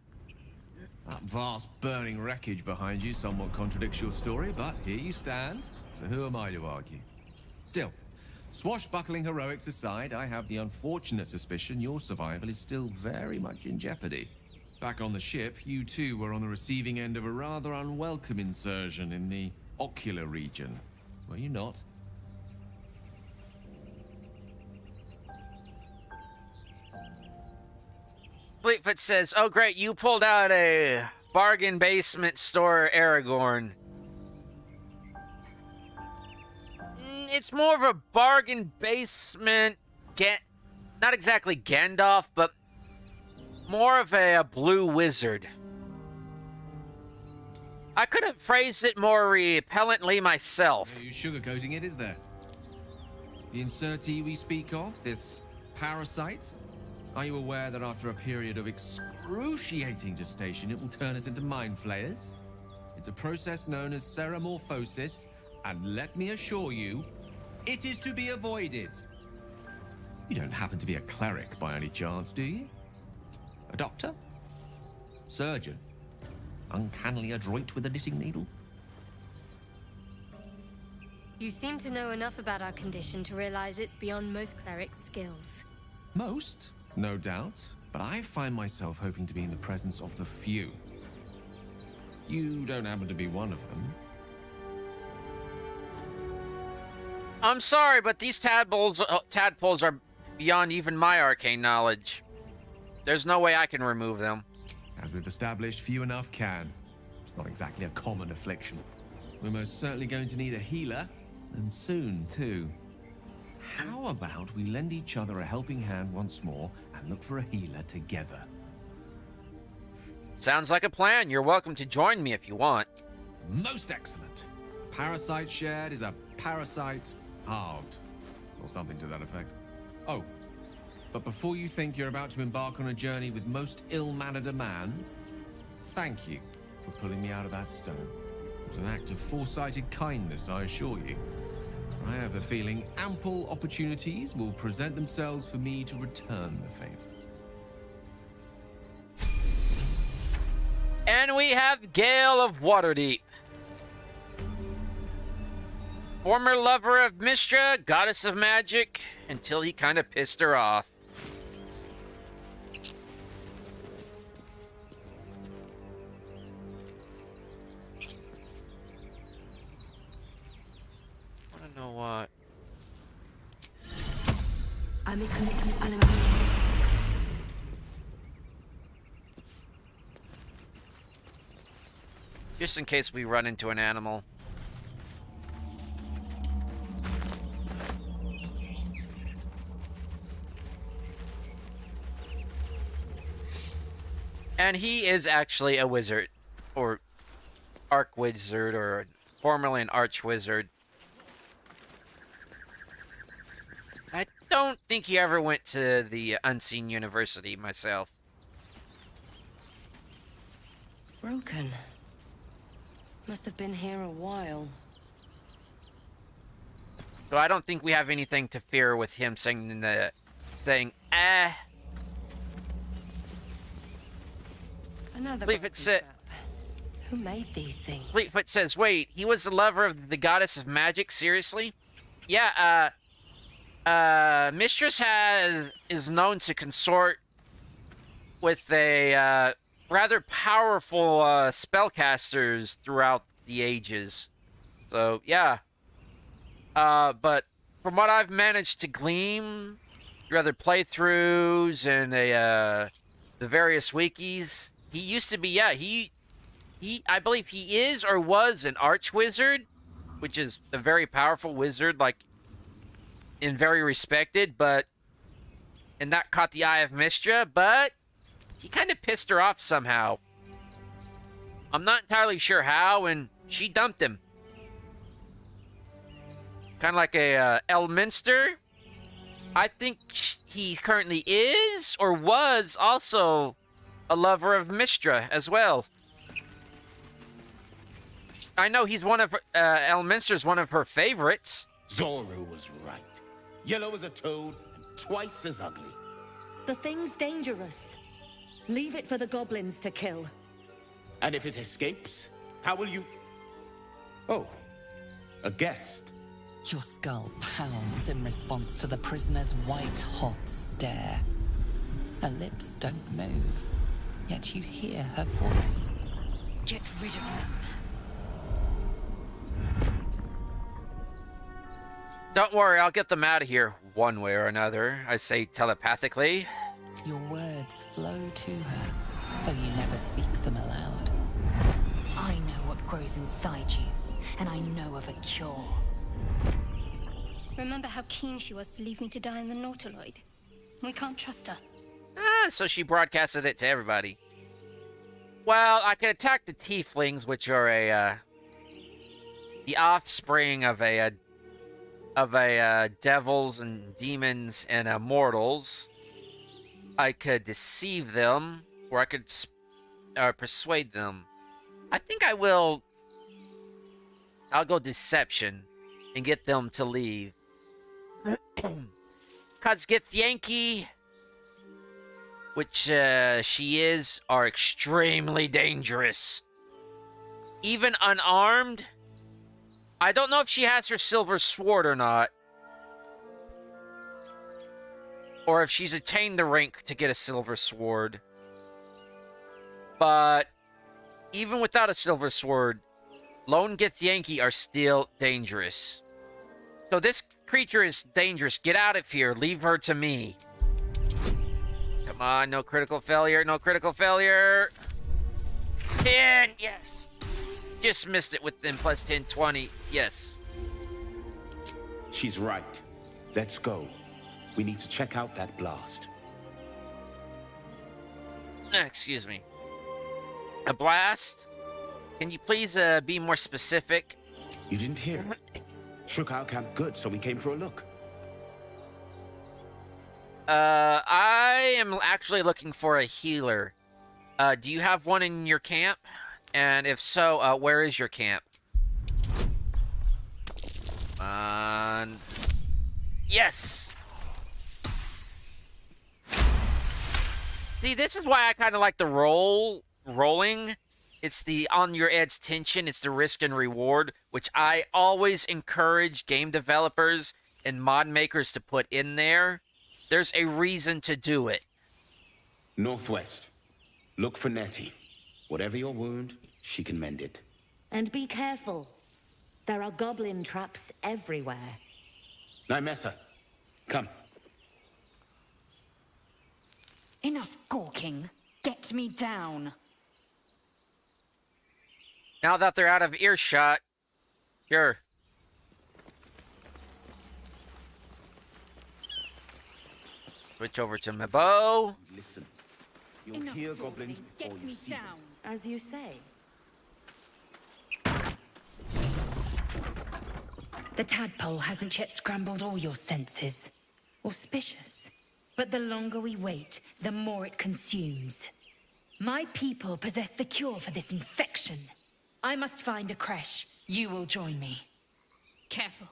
That vast burning wreckage behind you somewhat contradicts your story, but here you stand, so who am I to argue? Still, swashbuckling heroics aside, I have the unfortunate suspicion your survival is still very much in jeopardy. Back on the ship, you too were on the receiving end of a rather unwelcome insertion in the ocular region, were you not? Fleetfoot says, oh great, you pulled out a bargain basement store Aragorn. It's more of a bargain basement, not exactly Gandalf, but more of a blue wizard. I could have phrased it more repellently myself. No use sugarcoating it, is there? The insertee we speak of, this parasite, are you aware that after a period of excruciating gestation, it will turn us into mind flayers? It's a process known as ceremorphosis, and let me assure you, it is to be avoided. You don't happen to be a cleric by any chance, do you? A doctor? Surgeon? Uncannily adroit with a knitting needle? You seem to know enough about our condition to realize it's beyond most clerics' skills. Most, no doubt, but I find myself hoping to be in the presence of the few. You don't happen to be one of them. I'm sorry, but these tadpoles are beyond even my arcane knowledge. There's no way I can remove them. As we've established, few enough can. It's not exactly a common affliction. We're most certainly going to need a healer, and soon, too. How about we lend each other a helping hand once more and look for a healer together? Sounds like a plan. You're welcome to join me if you want. Most excellent. Parasite shared is a parasite halved, or something to that effect. Oh, but before you think you're about to embark on a journey with most ill-mannered a man, thank you for pulling me out of that stone. It was an act of foresighted kindness, I assure you. For I have the feeling ample opportunities will present themselves for me to return the favor. And we have Gale of Waterdeep. Former lover of Mistra, goddess of magic, until he kind of pissed her off. I don't know what. Amicus animalis. Just in case we run into an animal. And he is actually a wizard, or arc wizard, or formerly an arch wizard. I don't think he ever went to the Unseen University myself. Broken. Must have been here a while. So I don't think we have anything to fear with him saying, ah. Another Fleetfoot broken said. trap. Who made these things? Fleetfoot says, wait, he was the lover of the goddess of magic? Seriously? Yeah, Mistress is known to consort with a, rather powerful, spellcasters throughout the ages. So, yeah. But from what I've managed to glean through other playthroughs and the various wikis, he used to be, yeah, I believe he is or was an arch wizard, which is a very powerful wizard, like, and very respected, and that caught the eye of Mystra, but he kind of pissed her off somehow. I'm not entirely sure how, and she dumped him. Kind of like a Elminster. I think he currently is, or was, also a lover of Mystra as well. I know he's one of Elminster's one of her favorites. Zoro was right. Yellow as a toad, and twice as ugly. The thing's dangerous. Leave it for the goblins to kill. And if it escapes, how will you... Oh, a guest. Your skull pounds in response to the prisoner's white-hot stare. Her lips don't move, yet you hear her voice. Get rid of them. Don't worry, I'll get them out of here one way or another, I say telepathically. Your words flow to her, though you never speak them aloud. I know what grows inside you, and I know of a cure. Remember how keen she was to leave me to die in the Nautiloid? We can't trust her. So she broadcasted it to everybody. Well, I could attack the tieflings, which are the offspring of devils and demons and mortals. I could deceive them, or I could persuade them. I think I will. I'll go deception and get them to leave. Cause Githyanki, which she is, are extremely dangerous. Even unarmed. I don't know if she has her silver sword or not. Or if she's attained the rank to get a silver sword. But even without a silver sword, lone Githyanki are still dangerous. So this creature is dangerous. Get out of here. Leave her to me. Come on, no critical failure. No critical failure. 10, yes. Just missed it with them plus 10, 20. Yes. She's right. Let's go. We need to check out that blast. Excuse me. A blast? Can you please be more specific? You didn't hear? Shook our camp good, so we came for a look. I am actually looking for a healer. Do you have one in your camp? And if so, where is your camp? Yes! See, this is why I kind of like the rolling. It's the on your edge tension. It's the risk and reward, which I always encourage game developers and mod makers to put in there. There's a reason to do it. Northwest. Look for Nettie. Whatever your wound, she can mend it. And be careful. There are goblin traps everywhere. Nymessa, come. Enough gawking. Get me down. Now that they're out of earshot, sure. Switch over to my bow. Listen. You'll hear goblins before you see them. As you say. The tadpole hasn't yet scrambled all your senses. Auspicious. But the longer we wait, the more it consumes. My people possess the cure for this infection. I must find a creche. You will join me. Careful.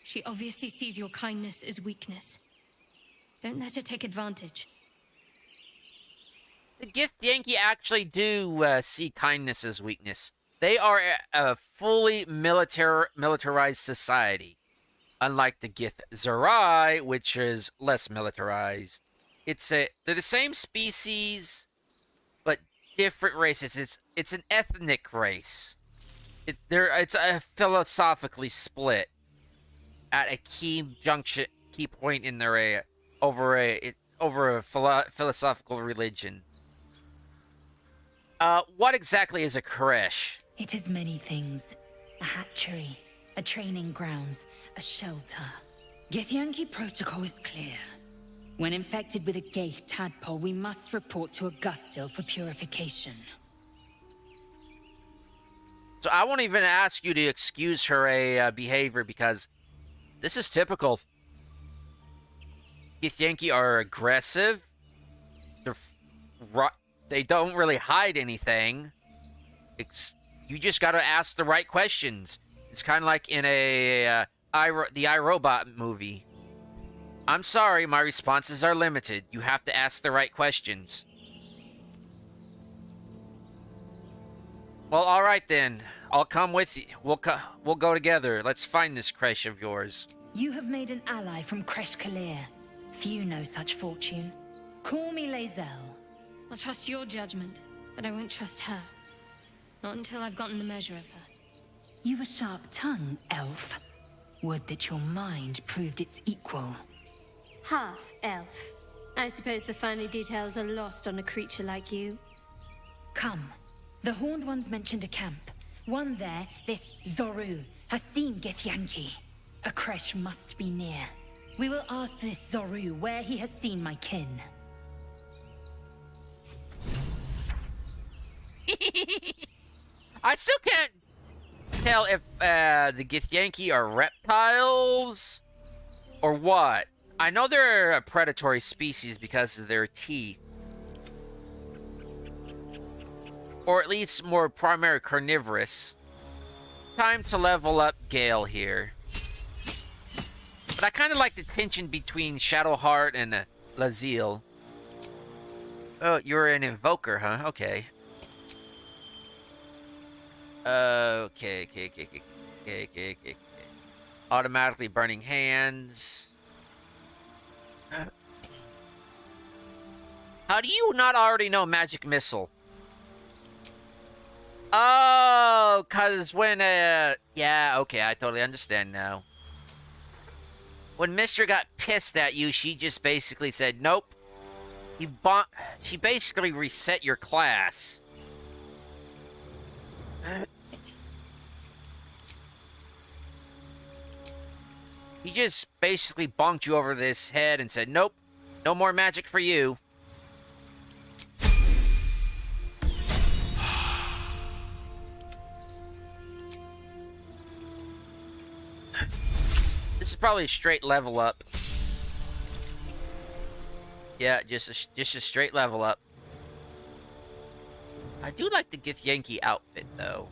She obviously sees your kindness as weakness. Don't let her take advantage. The Githyanki actually do see kindness as weakness. They are a fully militarized society. Unlike the Githzerai, which is less militarized. They're the same species, but different races. It's an ethnic race. It's a philosophically split at a key point in their area over a philosophical religion. What exactly is a creche? It is many things. A hatchery, a training grounds, a shelter. Githyanki protocol is clear. When infected with a Gaith tadpole, we must report to Augustil for purification. So I won't even ask you to excuse her behavior because this is typical. Githyanki are aggressive. They don't really hide anything. You just got to ask the right questions. It's kind of like in the iRobot movie. I'm sorry, my responses are limited. You have to ask the right questions. Well, all right then. I'll come with you. We'll go together. Let's find this creche of yours. You have made an ally from Kresh Kalir. Few know such fortune. Call me Lae'zel. I'll trust your judgment, but I won't trust her. Not until I've gotten the measure of her. You've a sharp tongue, elf. Would that your mind proved its equal. Half-elf. I suppose the finer details are lost on a creature like you. Come. The Horned Ones mentioned a camp. One there, this Zoru, has seen Githyanki. A creche must be near. We will ask this Zoru where he has seen my kin. I still can't tell if the Githyanki are reptiles or what. I know they're a predatory species because of their teeth. Or at least more primary carnivorous. Time to level up Gale here. But I kind of like the tension between Shadowheart and Lae'zel. Oh, you're an invoker, huh? Okay. Okay. Automatically burning hands. How do you not already know Magic Missile? Oh, cause when yeah, okay, I totally understand now. When Mister got pissed at you, she just basically said, "Nope." She basically reset your class. He just basically bonked you over this head and said, "Nope, no more magic for you." This is probably a straight level up. Yeah, just a straight level up. I do like the Githyanki outfit, though.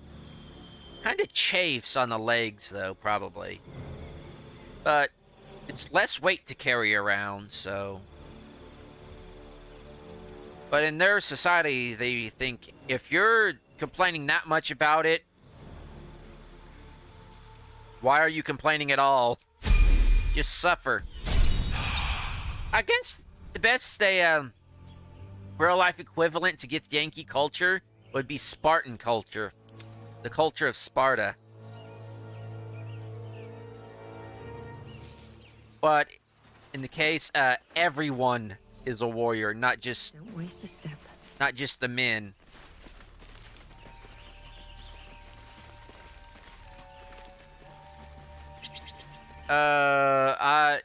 Kind of chafes on the legs, though, probably. But it's less weight to carry around, so... But in their society, they think if you're complaining that much about it, why are you complaining at all? Just suffer. I guess the best real-life equivalent to Githyanki culture would be Spartan culture. The culture of Sparta. But in the case, everyone is a warrior, not just... Don't waste a step. Not just the men.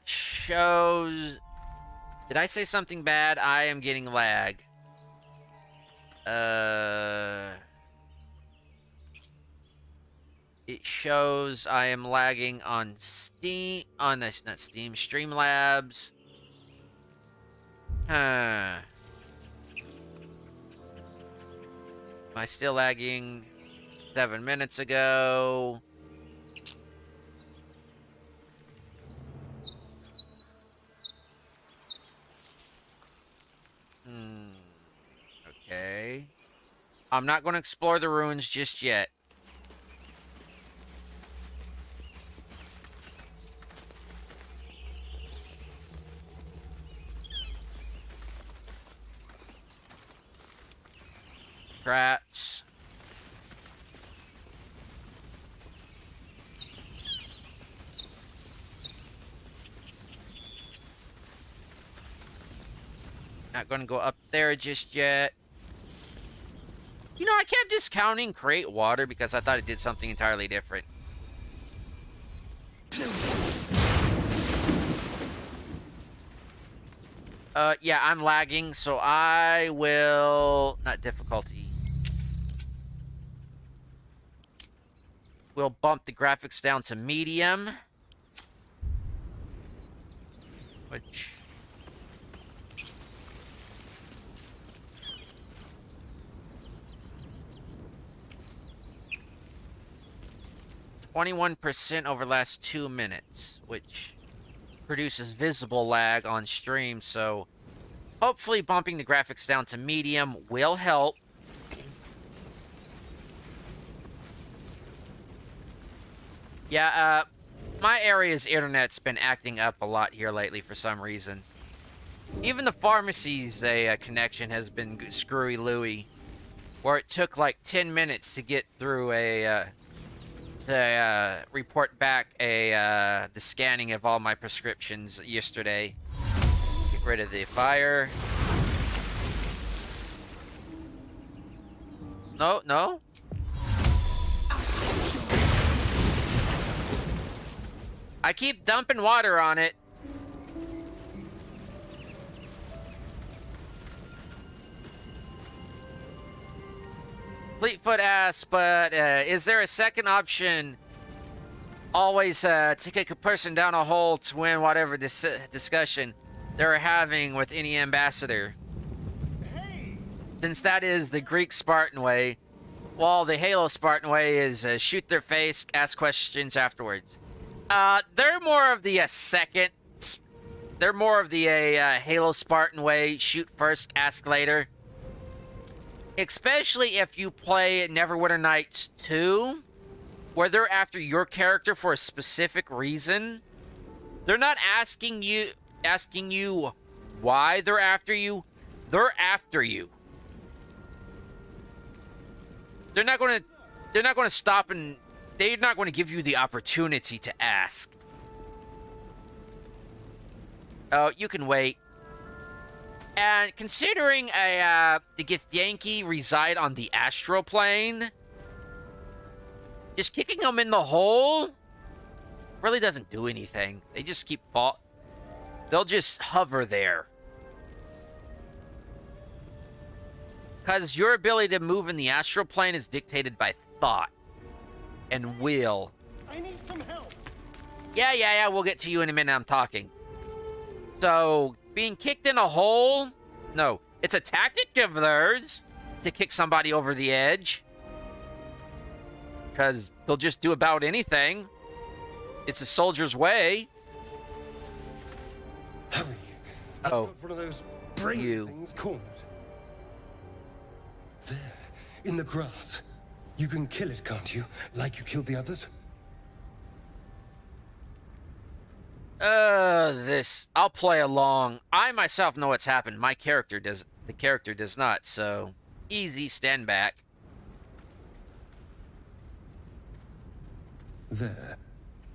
Shows... Did I say something bad? I am getting lag. It shows I am lagging on Steam... On this, not Steam, Streamlabs. Huh. Am I still lagging? 7 minutes ago. Okay. I'm not going to explore the ruins just yet. Rats. Not going to go up there just yet. You know, I kept discounting Create Water because I thought it did something entirely different. Yeah, I'm lagging, so I will... Not difficulty. We'll bump the graphics down to medium. Which... 21% over the last 2 minutes, which produces visible lag on stream, so hopefully bumping the graphics down to medium will help. Yeah, my area's internet's been acting up a lot here lately for some reason. Even the pharmacy's connection has been screwy-looey, where it took like 10 minutes to get through to report back the scanning of all my prescriptions yesterday. Get rid of the fire. No, no. I keep dumping water on it. Fleetfoot asks, but is there a second option? Always to kick a person down a hole to win whatever discussion they're having with any ambassador. Since that is the Greek Spartan way, while the Halo Spartan way is shoot their face, ask questions afterwards. They're more of the second. They're more of the Halo Spartan way, shoot first, ask later. Especially if you play Neverwinter Nights 2, where they're after your character for a specific reason. They're not asking you why they're after you. They're after you. They're not going to stop and they're not going to give you the opportunity to ask. Oh, you can wait. And considering the Githyanki reside on the astral plane, just kicking them in the hole really doesn't do anything. They just keep they'll just hover there. Because your ability to move in the astral plane is dictated by thought and will. I need some help. Yeah, we'll get to you in a minute. I'm talking. So, being kicked in a hole? No. It's a tactic of theirs to kick somebody over the edge. Because they'll just do about anything. It's a soldier's way. Hurry. I've got one of those brain things cornered. There, in the grass. You can kill it, can't you? Like you killed the others? I'll play along. I myself know what's happened. My character does. The character does not, so easy, stand back. There.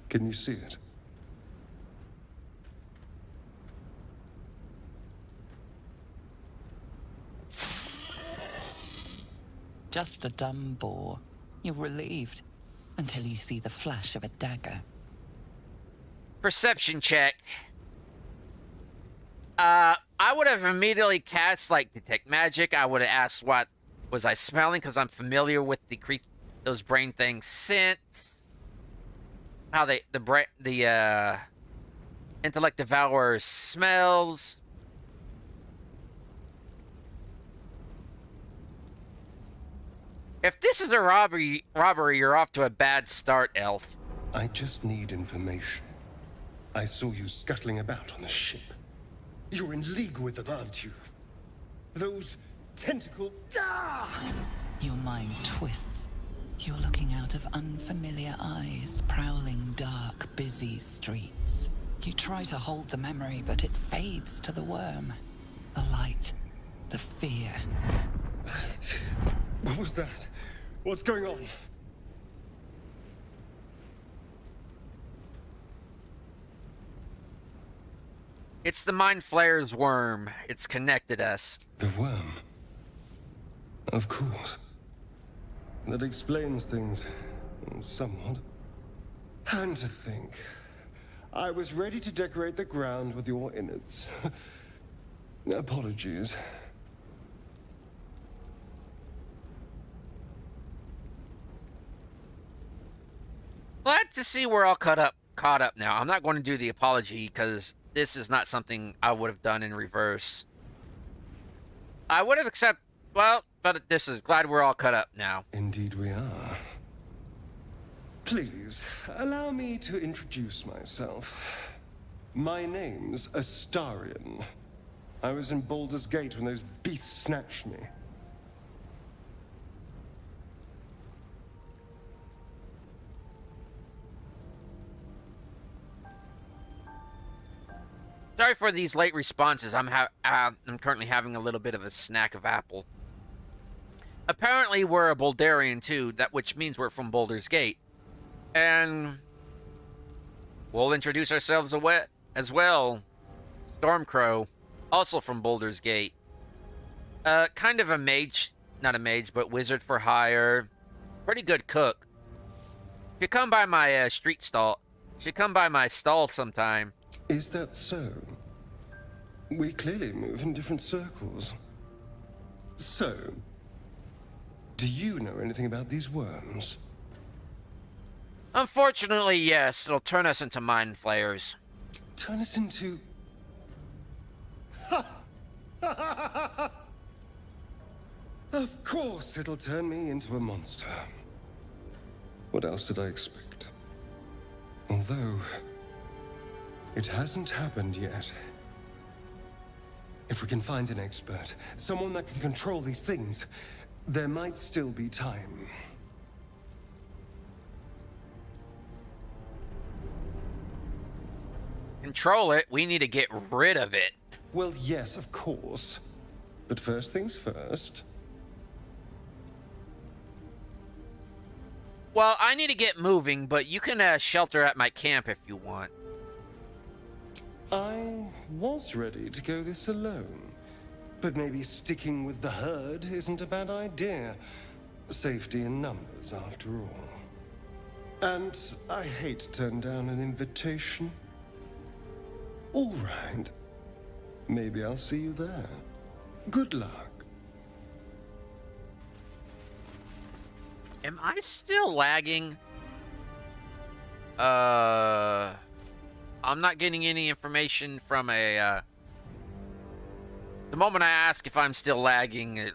Can you see it? Just a dumb bore. You're relieved until you see the flash of a dagger. Perception check. I would have immediately cast, like, Detect Magic. I would have asked what was I smelling, because I'm familiar with those brain things since how the Intellect Devourer smells. If this is a robbery, you're off to a bad start, Elf. I just need information. I saw you scuttling about on the ship. You're in league with them, aren't you? Those tentacle... Your mind twists. You're looking out of unfamiliar eyes, prowling dark, busy streets. You try to hold the memory, but it fades to the worm. The light, the fear. What was that? What's going on? It's the Mind Flayer's worm. It's connected us. The worm? Of course. That explains things. Somewhat. And to think, I was ready to decorate the ground with your innards. Apologies. Glad to see we're all caught up now. I'm not going to do the apology because this is not something I would have done in reverse. I would have but this is glad we're all caught up now. Indeed we are. Please, allow me to introduce myself. My name's Astarion. I was in Baldur's Gate when those beasts snatched me. Sorry for these late responses. I'm currently having a little bit of a snack of apple. Apparently, we're a Baldurian too, which means we're from Baldur's Gate, and we'll introduce ourselves as well. Stormkrow, also from Baldur's Gate. Kind of a mage, not a mage, but wizard for hire. Pretty good cook. Should come by my Should come by my stall sometime. Is that so? We clearly move in different circles. So, do you know anything about these worms? Unfortunately, yes. It'll turn us into mind flayers. Turn us into... Of course it'll turn me into a monster. What else did I expect? Although... it hasn't happened yet. If we can find an expert, someone that can control these things, there might still be time. Control it? We need to get rid of it. Well, yes, of course. But first things first. Well, I need to get moving, but you can shelter at my camp if you want. I was ready to go this alone, but maybe sticking with the herd isn't a bad idea. Safety in numbers, after all. And I hate to turn down an invitation. All right. Maybe I'll see you there. Good luck. Am I still lagging? I'm not getting any information from a, The moment I ask if I'm still lagging,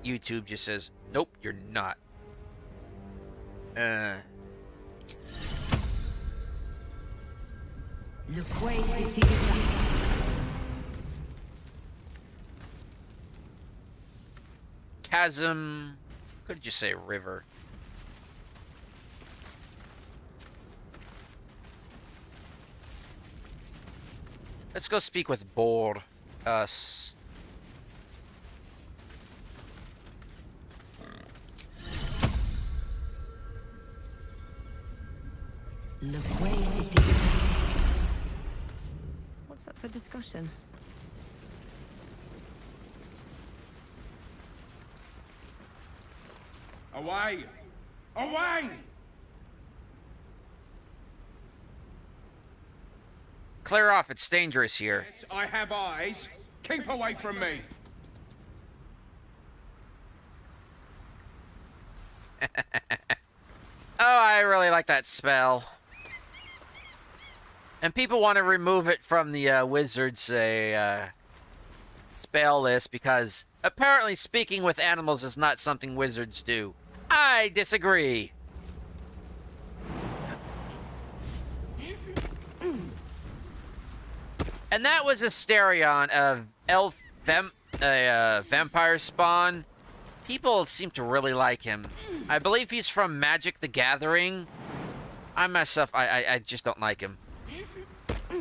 YouTube just says, nope, you're not. Chasm. Could just say river. Let's go speak with Baldur. Us. What's up for discussion? Away! Away! Clear off, it's dangerous here. Yes, I have eyes. Keep away from me. Oh, I really like that spell. And people want to remove it from the wizard's spell list because apparently speaking with animals is not something wizards do. I disagree. And that was Asterion of vampire spawn. People seem to really like him. I believe he's from Magic the Gathering. I myself, I just don't like him.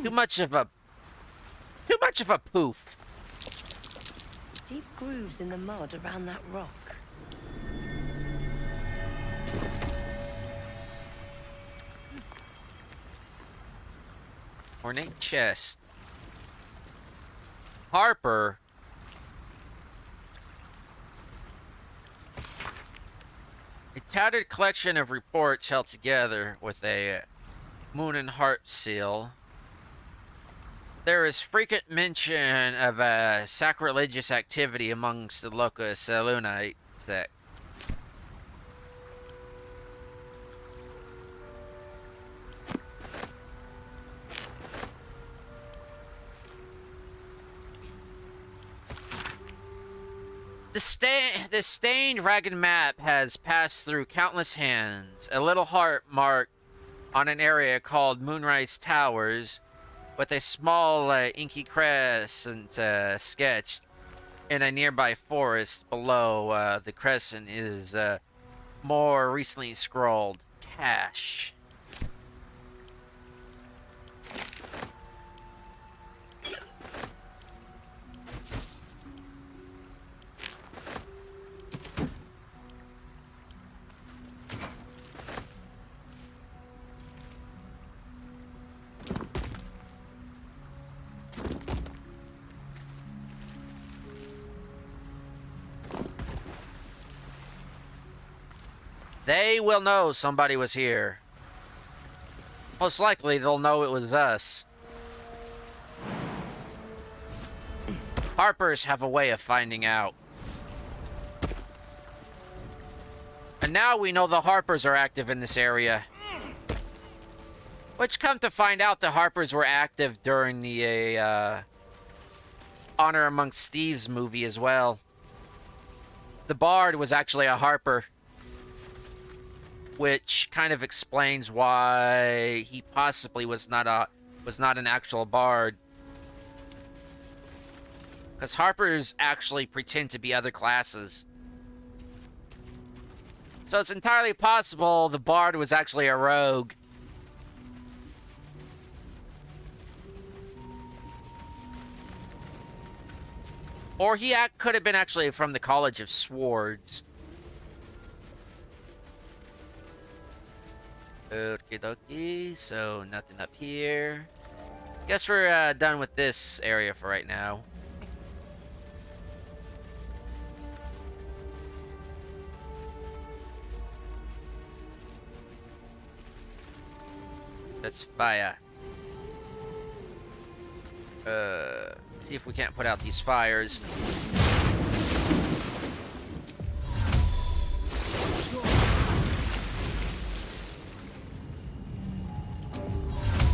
Too much of a poof. Deep grooves in the mud around that rock. Ornate chest. A tattered collection of reports held together with a moon and heart seal. There is frequent mention of sacrilegious activity amongst the local Selûnite sect. The stained, ragged map has passed through countless hands. A little heart marked on an area called Moonrise Towers, with a small inky crescent sketched in a nearby forest below the crescent is more recently scrawled Cash. They will know somebody was here. Most likely, they'll know it was us. Harpers have a way of finding out. And now we know the Harpers are active in this area. Which, come to find out, the Harpers were active during the Honor Amongst Thieves movie as well. The Bard was actually a Harper. Which kind of explains why he possibly was not an actual bard. Because Harpers actually pretend to be other classes. So it's entirely possible the bard was actually a rogue. Or he could have been actually from the College of Swords. Okie dokie, so nothing up here. Guess we're done with this area for right now. Let's fire. See if we can't put out these fires.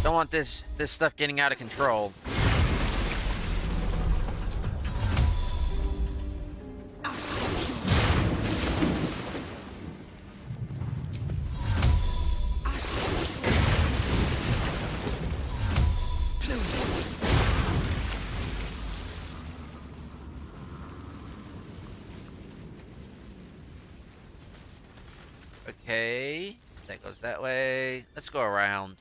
Don't want this stuff getting out of control. Okay, that goes that way. Let's go around.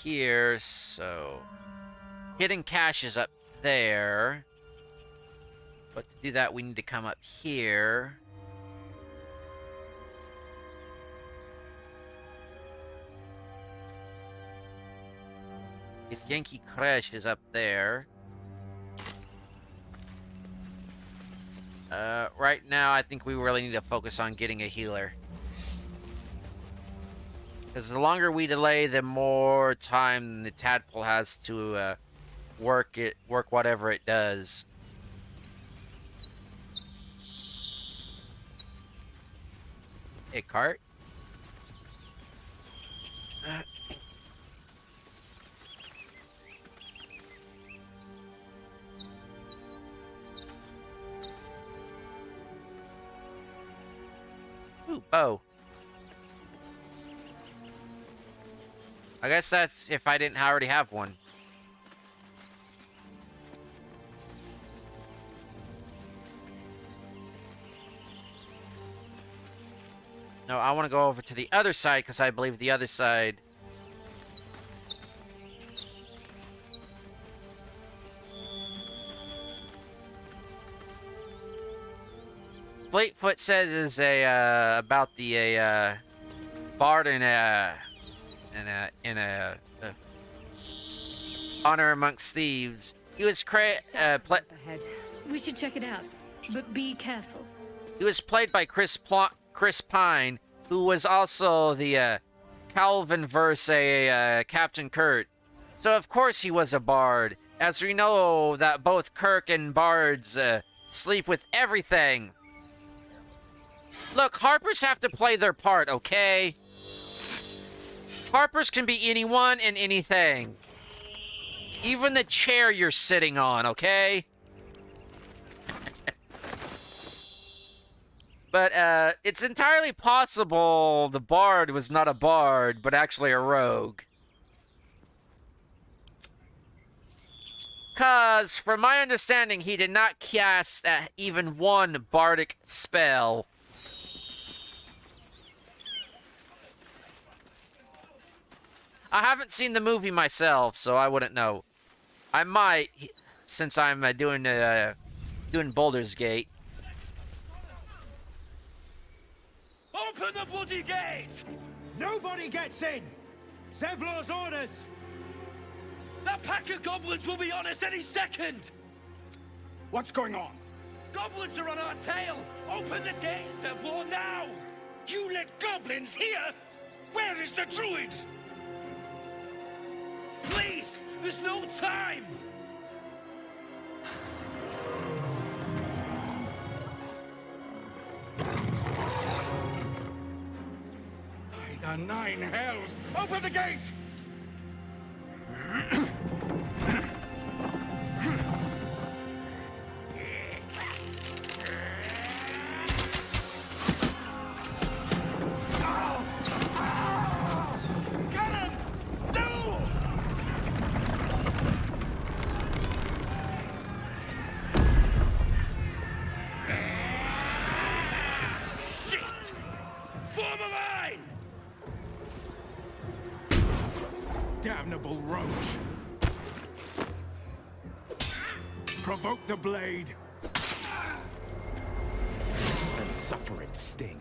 Here, so hidden cache is up there, but to do that we need to come up here. If Yankee Crash is up there. Right now I think we really need to focus on getting a healer. Because the longer we delay, the more time the tadpole has to work whatever it does. Hey, cart. Ooh, bow. I guess that's if I didn't already have one. No, I want to go over to the other side because I believe the other side... Fleetfoot says is about the bard in a Honor Amongst Thieves He was Ahead. We should check it out, but be careful. He was played by Chris Pine, who was also the Calvin verse Captain Kurt. So of course he was a bard, as we know that both Kirk and bards sleep with everything. Look, Harpers have to play their part, okay? Harpers can be anyone and anything. Even the chair you're sitting on, okay? But it's entirely possible the bard was not a bard, but actually a rogue. Cause, from my understanding, he did not cast even one bardic spell. I haven't seen the movie myself, so I wouldn't know. I might, since I'm doing Baldur's Gate. Open the bloody gate! Nobody gets in! Zevlor's orders! That pack of goblins will be on us any second! What's going on? Goblins are on our tail! Open the gate, Zevlor, now! You let goblins here? Where is the druid? Please! There's no time! By the nine hells! Open the gates! Damnable roach! Provoke the blade and suffer its sting.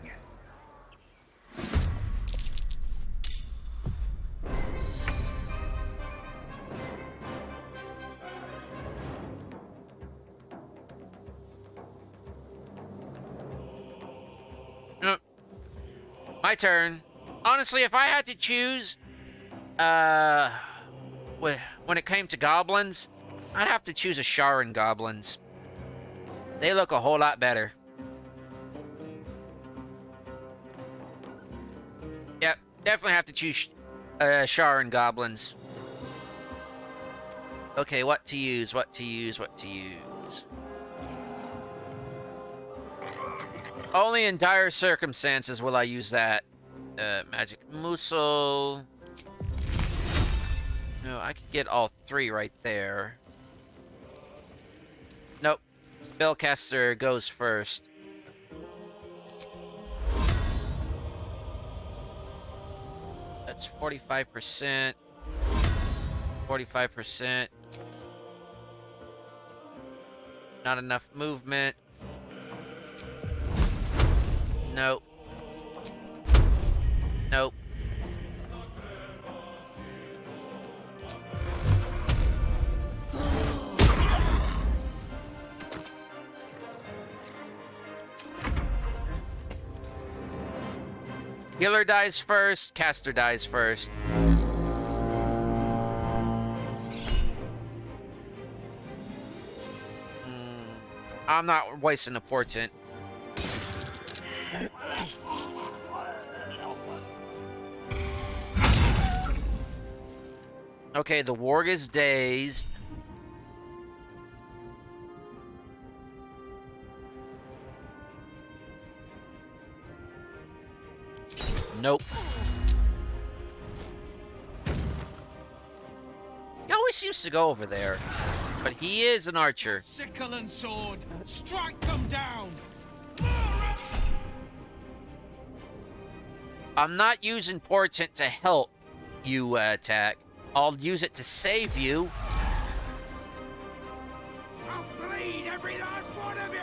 My turn. Honestly, if I had to choose, when it came to goblins, I'd have to choose a Sharon goblins. They look a whole lot better. Yep, definitely have to choose Sharon goblins. Okay, what to use, what to use, what to use. Only in dire circumstances will I use that. Magic Musel. No, I could get all three right there. Nope. Spellcaster goes first. That's 45%. 45%. Not enough movement. Nope. Nope. Healer dies first, caster dies first. I'm not wasting a portent. Okay, the warg is dazed. Nope. He always seems to go over there. But he is an archer. Sickle and sword, strike them down! I'm not using portent to help you attack. I'll use it to save you. I'll bleed every last one of you!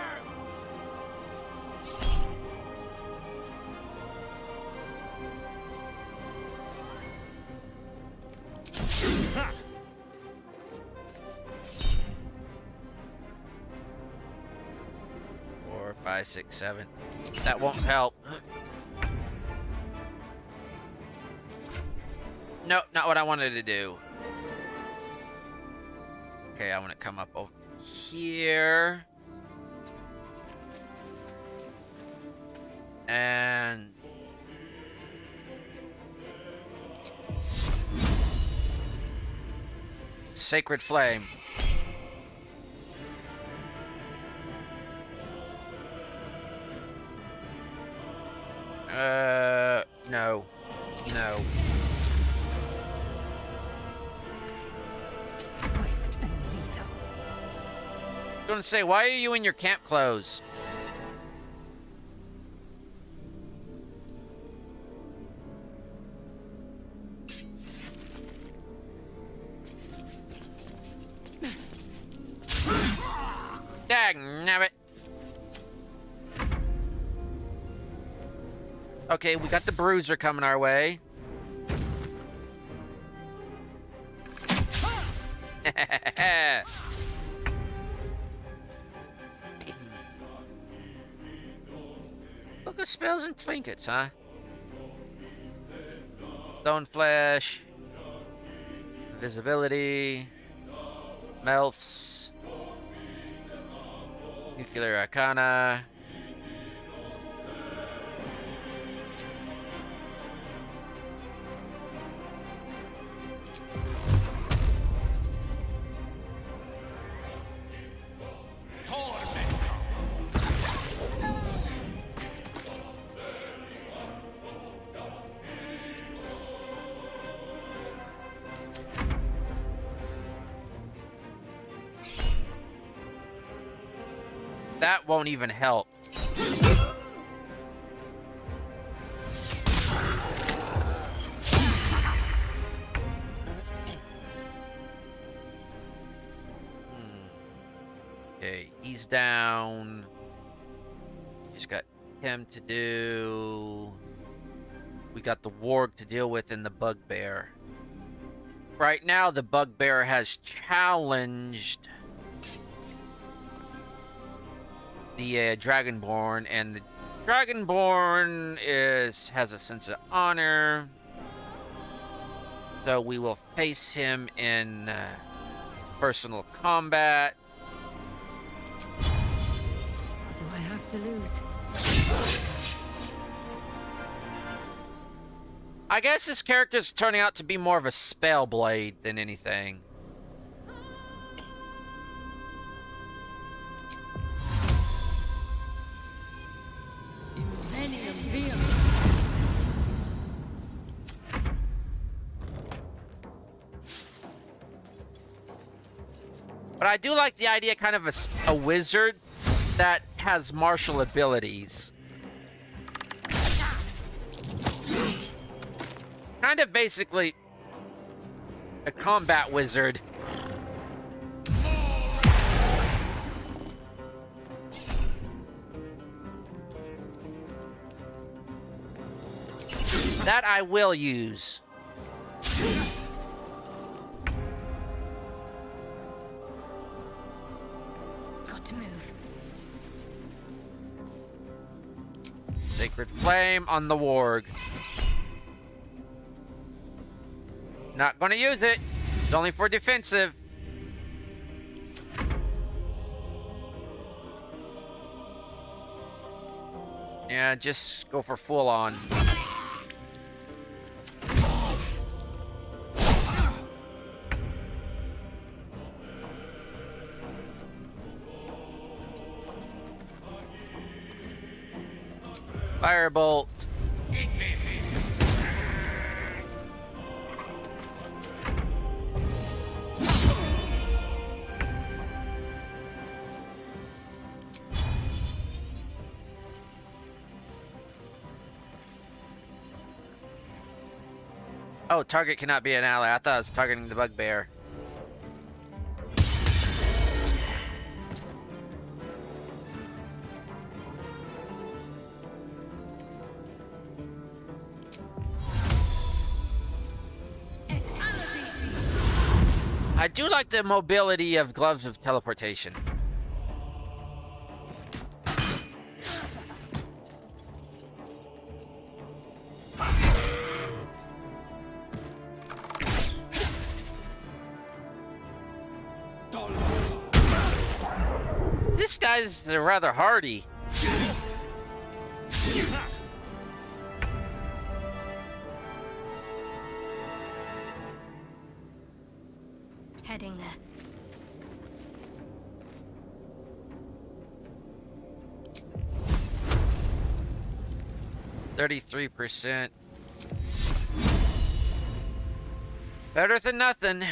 5, 6, 7. That won't help. No, not what I wanted to do. Okay, I want to come up over here. And... Sacred Flame. No. No. Swift and lethal. I'm gonna say, why are you in your camp clothes? Dagnabbit. Okay, we got the bruiser coming our way. Book of spells and trinkets, huh? Stone flesh, invisibility, melfs, nuclear arcana. That won't even help. Okay, he's down. Just got him to do. We got the warg to deal with and the bugbear. Right now, the bugbear has challenged the Dragonborn, and the Dragonborn has a sense of honor, so we will face him in personal combat. What do I have to lose? I guess this character is turning out to be more of a spell blade than anything. But I do like the idea, kind of a wizard that has martial abilities. Kind of basically a combat wizard. That I will use. Got to move. Sacred Flame on the warg. Not gonna use it. It's only for defensive. Yeah, just go for full on. Firebolt. Oh, target cannot be an ally. I thought I was targeting the bugbear. I do like the mobility of Gloves of Teleportation. This guy's rather hardy. Heading there. %33%. Better than nothing.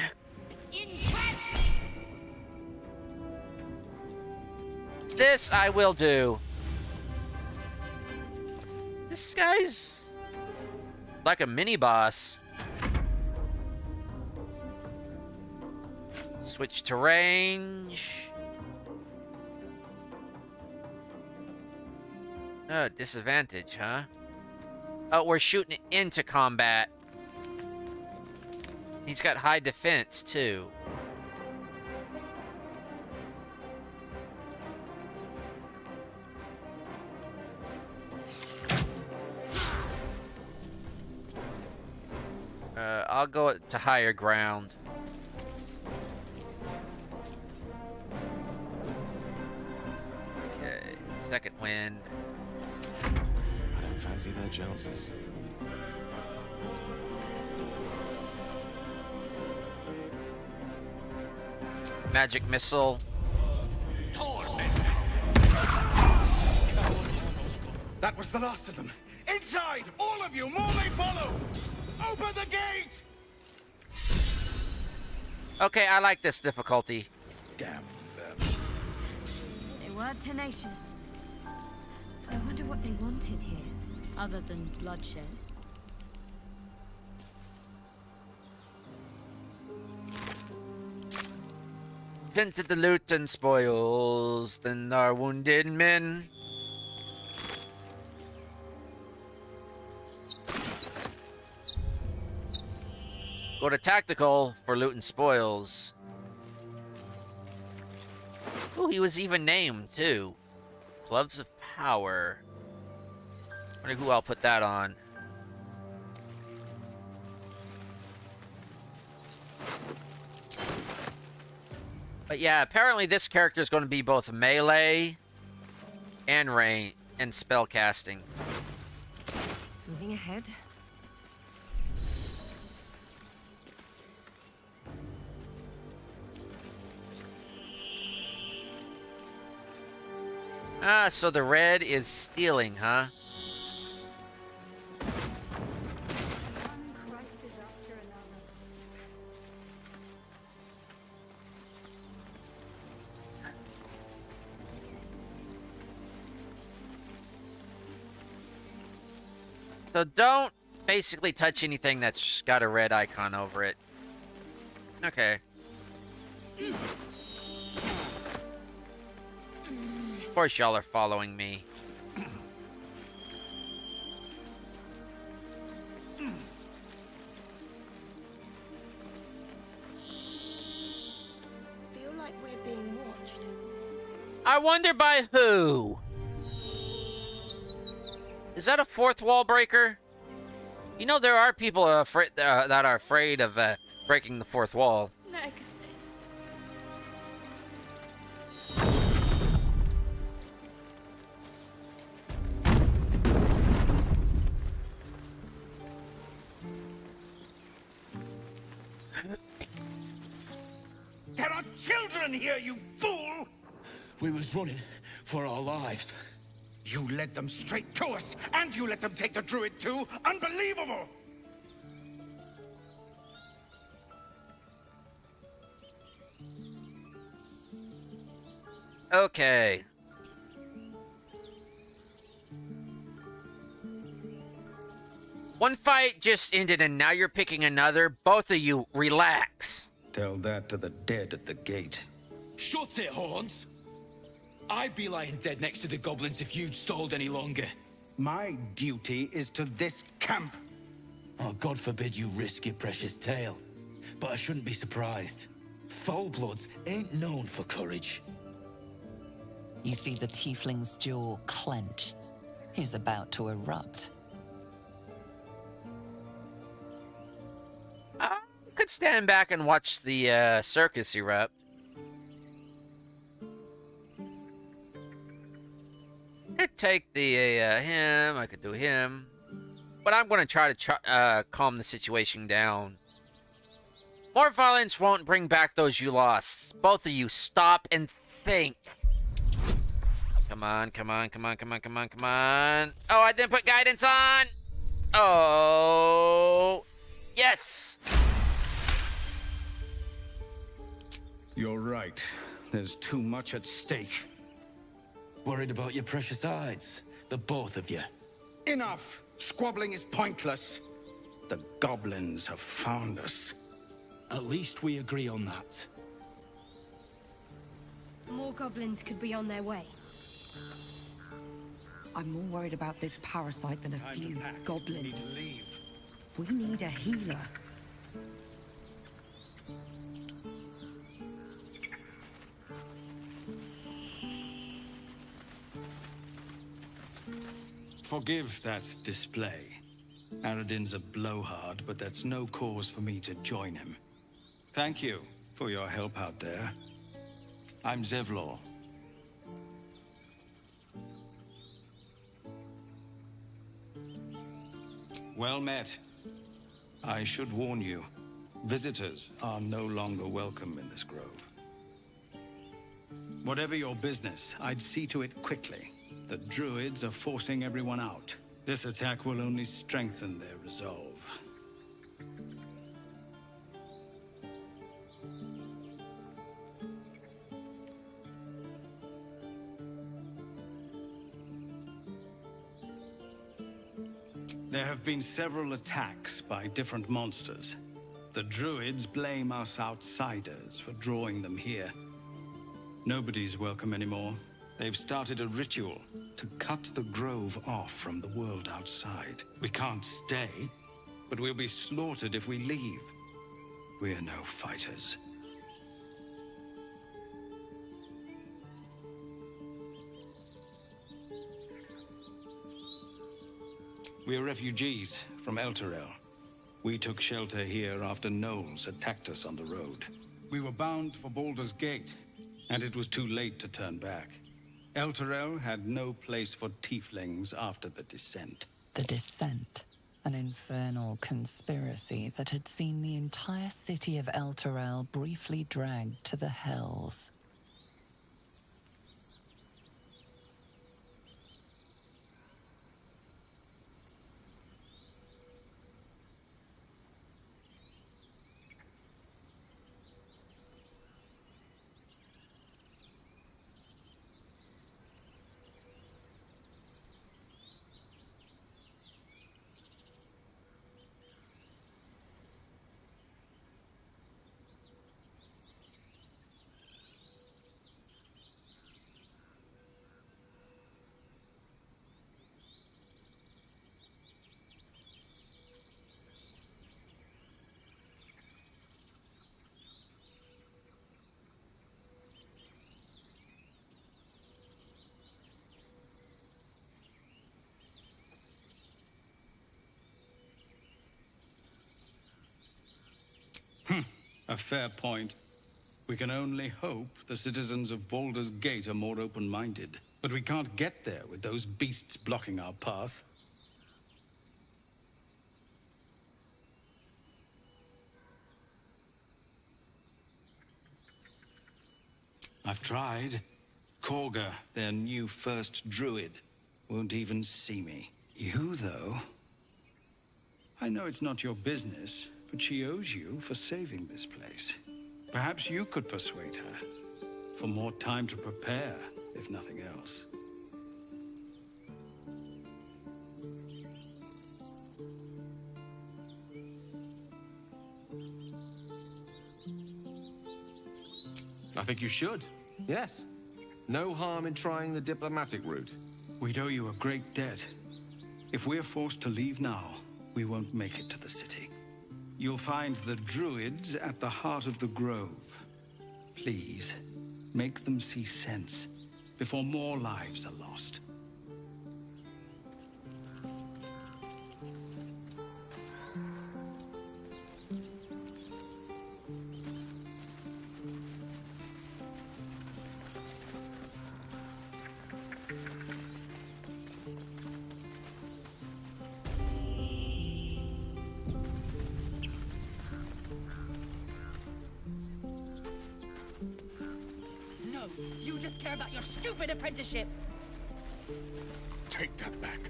This I will do. This guy's like a mini boss. Switch to range. Oh, disadvantage, huh? Oh, we're shooting into combat. He's got high defense, too. I'll go to higher ground. Okay, second wind. I don't fancy their chances. Magic missile. That was the last of them. Inside! All of you! More may follow! Open the gate! Okay, I like this difficulty. Damn them. They were tenacious. I wonder what they wanted here, other than bloodshed. Tend to the loot and spoils, then our wounded men. Go to tactical for loot and spoils. Ooh, he was even named, too. Gloves of Power. Wonder who I'll put that on. But yeah, apparently this character is going to be both melee and range and spell casting. Moving ahead. Ah, so the red is stealing, huh? So don't basically touch anything that's got a red icon over it. Okay. Of course y'all are following me. Feel like we're being watched. I wonder by who? Is that a fourth wall breaker? You know, there are people that are afraid of breaking the fourth wall. Next. There are children here, you fool! We was running for our lives. You led them straight to us, and you let them take the druid too? Unbelievable! Okay. One fight just ended and now you're picking another. Both of you, relax. Tell that to the dead at the gate. Shut it, Horns! I'd be lying dead next to the goblins if you'd stalled any longer. My duty is to this camp. Oh, God forbid you risk your precious tail. But I shouldn't be surprised. Foulbloods ain't known for courage. You see the tiefling's jaw clench. He's about to erupt. I could stand back and watch the circus erupt. take the him. I could do him. But I'm going to try to calm the situation down. More violence won't bring back those you lost. Both of you, stop and think. Come on, come on, come on, come on, come on, come on. Oh, I didn't put guidance on. Oh, yes. You're right. There's too much at stake. Worried about your precious hides, the both of you. Enough! Squabbling is pointless. The goblins have found us. At least we agree on that. More goblins could be on their way. I'm more worried about this parasite than a few goblins. We need a healer. Forgive that display. Aradin's a blowhard, but that's no cause for me to join him. Thank you for your help out there. I'm Zevlor. Well met. I should warn you, visitors are no longer welcome in this grove. Whatever your business, I'd see to it quickly. The druids are forcing everyone out. This attack will only strengthen their resolve. There have been several attacks by different monsters. The druids blame us outsiders for drawing them here. Nobody's welcome anymore. They've started a ritual to cut the grove off from the world outside. We can't stay, but we'll be slaughtered if we leave. We're no fighters. We're refugees from Elturel. We took shelter here after gnolls attacked us on the road. We were bound for Baldur's Gate, and it was too late to turn back. Elturel had no place for tieflings after the Descent. The Descent, an infernal conspiracy that had seen the entire city of Elturel briefly dragged to the Hells. A fair point. We can only hope the citizens of Baldur's Gate are more open-minded. But we can't get there with those beasts blocking our path. I've tried. Korga, their new first druid, won't even see me. You, though? I know it's not your business, but she owes you for saving this place. Perhaps you could persuade her. For more time to prepare, if nothing else. I think you should. Yes. No harm in trying the diplomatic route. We'd owe you a great debt. If we're forced to leave now, we won't make it to the city. You'll find the druids at the heart of the grove. Please, make them see sense before more lives are lost. No, you just care about your stupid apprenticeship. Take that back.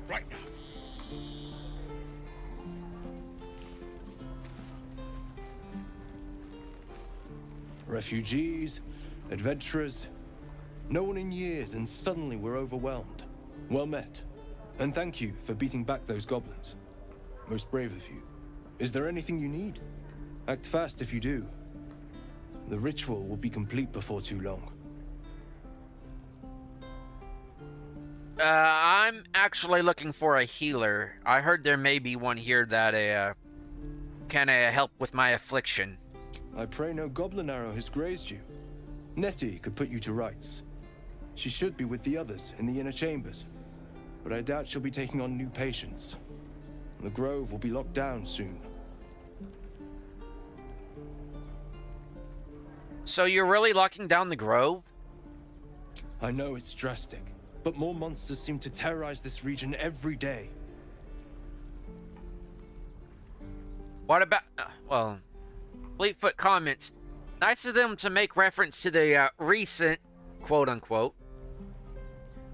Right now. Refugees, adventurers. No one in years, and suddenly we're overwhelmed. Well met. And thank you for beating back those goblins. Most brave of you. Is there anything you need? Act fast if you do. The ritual will be complete before too long. I'm actually looking for a healer. I heard there may be one here that can help with my affliction. I pray no goblin arrow has grazed you. Nettie could put you to rights. She should be with the others in the inner chambers, but I doubt she'll be taking on new patients. The grove will be locked down soon. So you're really locking down the grove? I know it's drastic, but more monsters seem to terrorize this region every day. What about... well... Fleetfoot comments, nice of them to make reference to the recent, quote-unquote,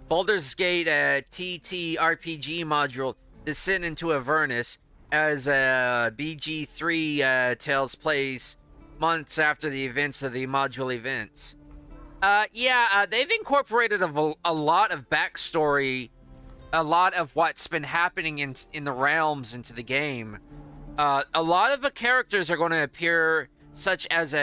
Baldur's Gate TTRPG module Descent into Avernus, as BG3 tells place months after the events of the module events. They've incorporated a lot of backstory, a lot of what's been happening in the realms into the game. A lot of the characters are going to appear, such as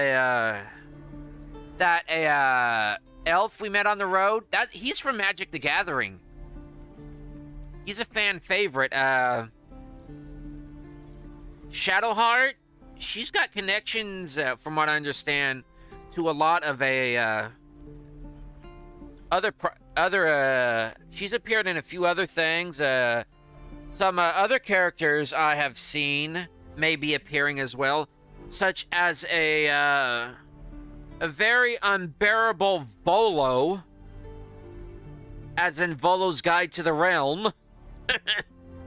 elf we met on the road. He's from Magic the Gathering. He's a fan favorite. Shadowheart, she's got connections, from what I understand, to a lot of she's appeared in a few other things. Some other characters I have seen may be appearing as well, such as a very unbearable Volo, as in Volo's Guide to the Realm,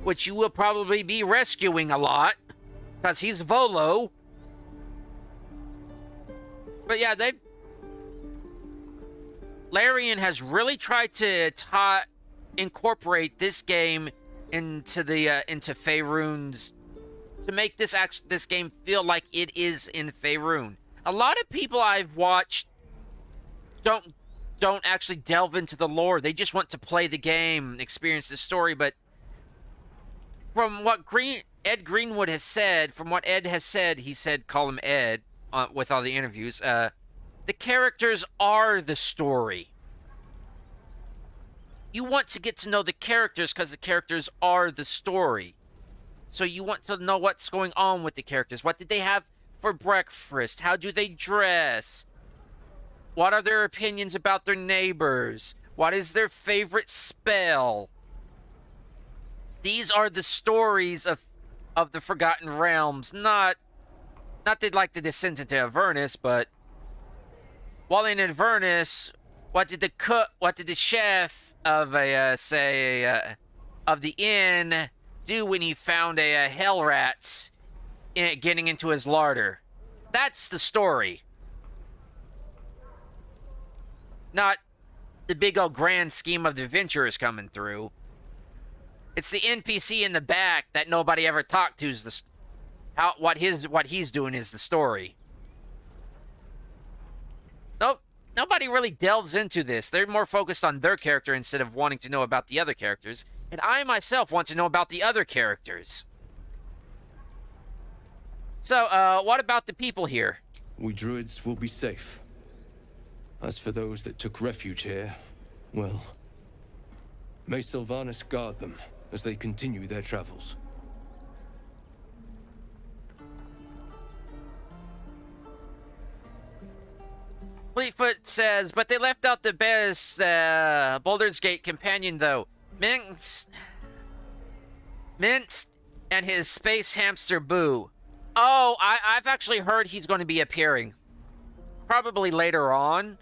which you will probably be rescuing a lot, because he's Volo. But yeah, Larian has really tried to incorporate this game into Faerun's, to make this game feel like it is in Faerun. A lot of people I've watched don't actually delve into the lore. They just want to play the game, experience the story. But from what Ed Greenwood has said, he said call him Ed with all the interviews. The characters are the story. You want to get to know the characters because the characters are the story. So you want to know what's going on with the characters. What did they have for breakfast? How do they dress? What are their opinions about their neighbors? What is their favorite spell? These are the stories of the Forgotten Realms. Not they'd like to descend into Avernus, but while in Avernus, what did the chef of of the inn do when he found a hell rat getting into his larder? That's the story. Not the big old grand scheme of the adventurers coming through. It's the NPC in the back that nobody ever talked to. What he's doing is the story. Nope. Nobody really delves into this. They're more focused on their character instead of wanting to know about the other characters. And I myself want to know about the other characters. So, what about the people here? We druids will be safe. As for those that took refuge here, well, may Sylvanas guard them as they continue their travels. Fleetfoot says, but they left out the best Baldur's Gate companion, though. Minx and his space hamster Boo. Oh, I've actually heard he's going to be appearing. Probably later on.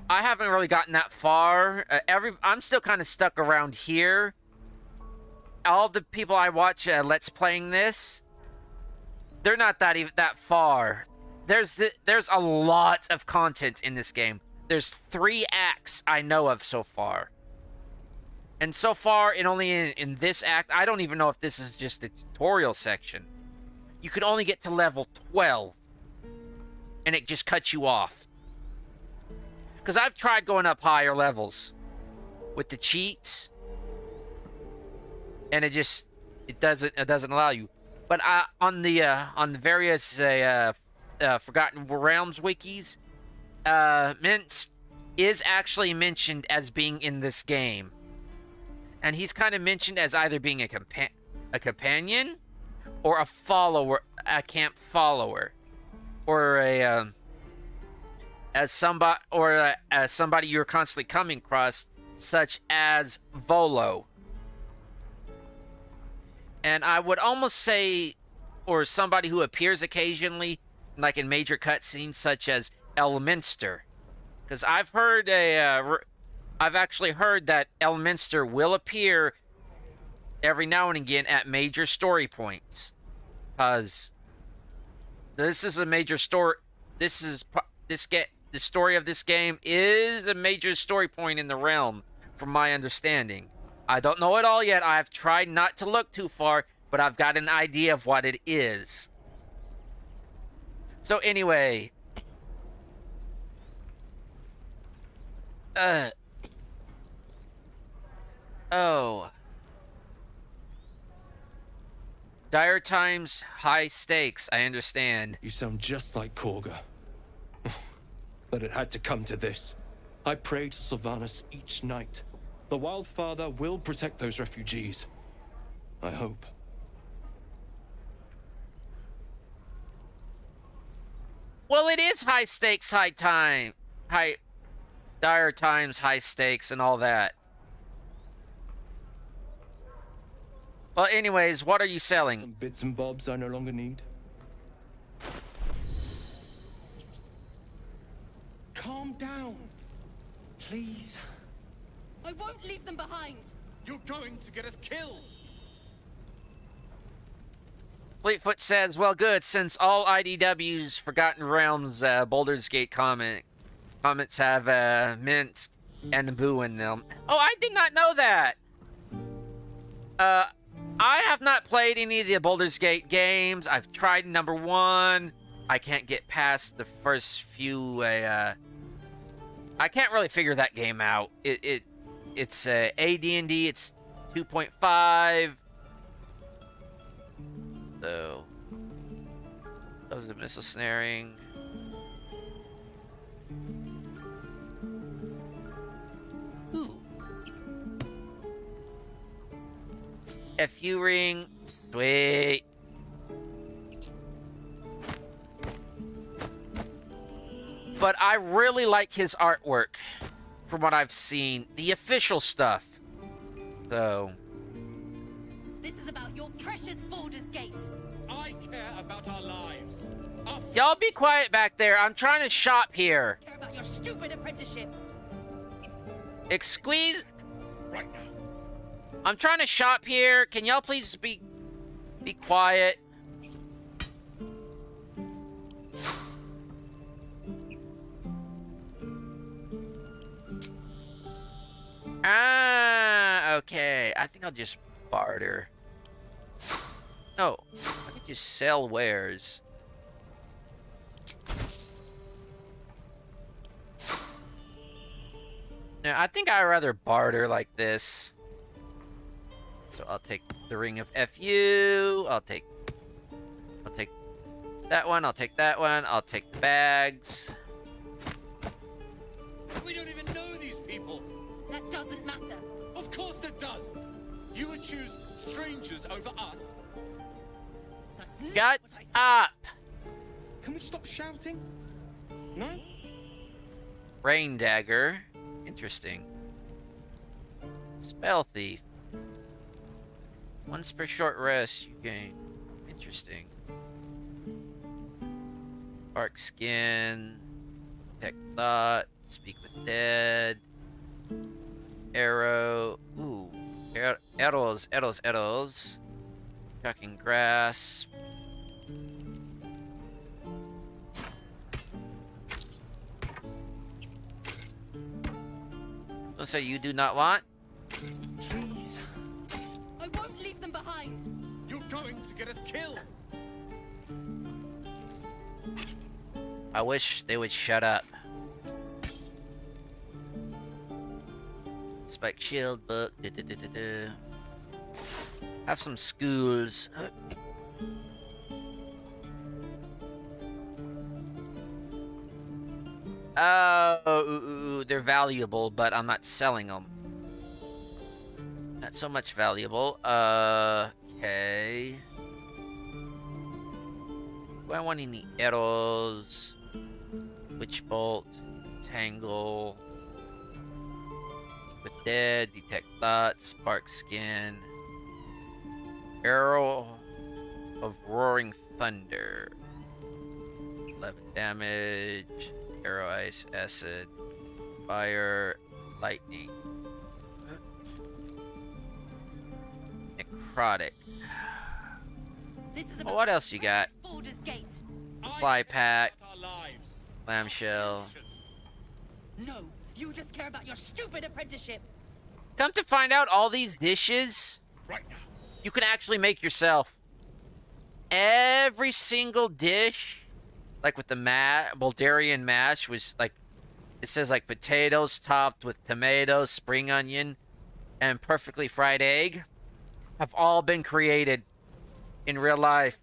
I haven't really gotten that far. I'm still kind of stuck around here. All the people I watch Let's Playing this, they're not that far. There's a lot of content in this game. there's 3 acts I know of so far. And so far, in this act, I don't even know if this is just the tutorial section. You can only get to level 12. And it just cuts you off. Because I've tried going up higher levels with the cheats. And it doesn't allow you. But on the various Forgotten Realms wikis, Minsk is actually mentioned as being in this game. And he's kind of mentioned as either being a companion or a follower, a camp follower, or as somebody you're constantly coming across, such as Volo. And I would almost say, or somebody who appears occasionally, like in major cutscenes, such as Elminster, because I've actually heard that Elminster will appear every now and again at major story points, because this is a major story. The story of this game is a major story point in the realm, from my understanding. I don't know it all yet. I've tried not to look too far, but I've got an idea of what it is. So anyway, dire times, high stakes, I understand. You sound just like Korga. But it had to come to this. I pray to Sylvanas each night. The Wildfather will protect those refugees. I hope. Well, it is high stakes, dire times, high stakes, and all that. Well, anyways, what are you selling? Some bits and bobs I no longer need. Calm down, please. I won't leave them behind. You're going to get us killed. Fleetfoot says, well, good, since all IDW's Forgotten Realms Baldur's Gate comments have Minsk and Boo in them. Oh, I did not know that! I have not played any of the Baldur's Gate games. I've tried number 1. I can't get past the first few, I can't really figure that game out. It's AD&D, it's 2.5. So, those are missile snaring. Ooh. FU ring, sweet. But I really like his artwork from what I've seen. The official stuff. So, This is about your precious Baldur's Gate. I care about our lives. y'all be quiet back there. I'm trying to shop here. Care about your stupid apprenticeship. Excuse. Right now. I'm trying to shop here. Can y'all please be quiet? Okay. I think I'll just barter. No, I can just sell wares. No, I think I'd rather barter like this. So I'll take the Ring of FU. I'll take that one. I'll take that one. I'll take the bags. We don't even know these people. That doesn't matter. Of course it does. You would choose strangers over us. Shut up! Can we stop shouting? No? Rain Dagger. Interesting. Spell Thief. Once per short rest, you gain. Interesting. Bark Skin. Detect Thought. Speak with Dead. Arrow. Ooh. Arrows. Shocking Grasp. So you do not want? Please. I won't leave them behind. You're going to get us killed. I wish they would shut up. Spike shield book. Have some schools. Oh, they're valuable, but I'm not selling them. Not so much valuable. Okay. Do I want any arrows? Witch bolt, tangle, with dead, detect thoughts, spark skin, arrow of roaring thunder, 11 damage, arrow ice, acid, fire, lightning, necrotic. Well, what else you got? Fly pack, clamshell. No, you just care about your stupid apprenticeship. Come to find out, all these dishes you can actually make yourself. Every single dish, like with the Bulgarian mash, was like, it says like potatoes topped with tomatoes, spring onion, and perfectly fried egg, have all been created in real life.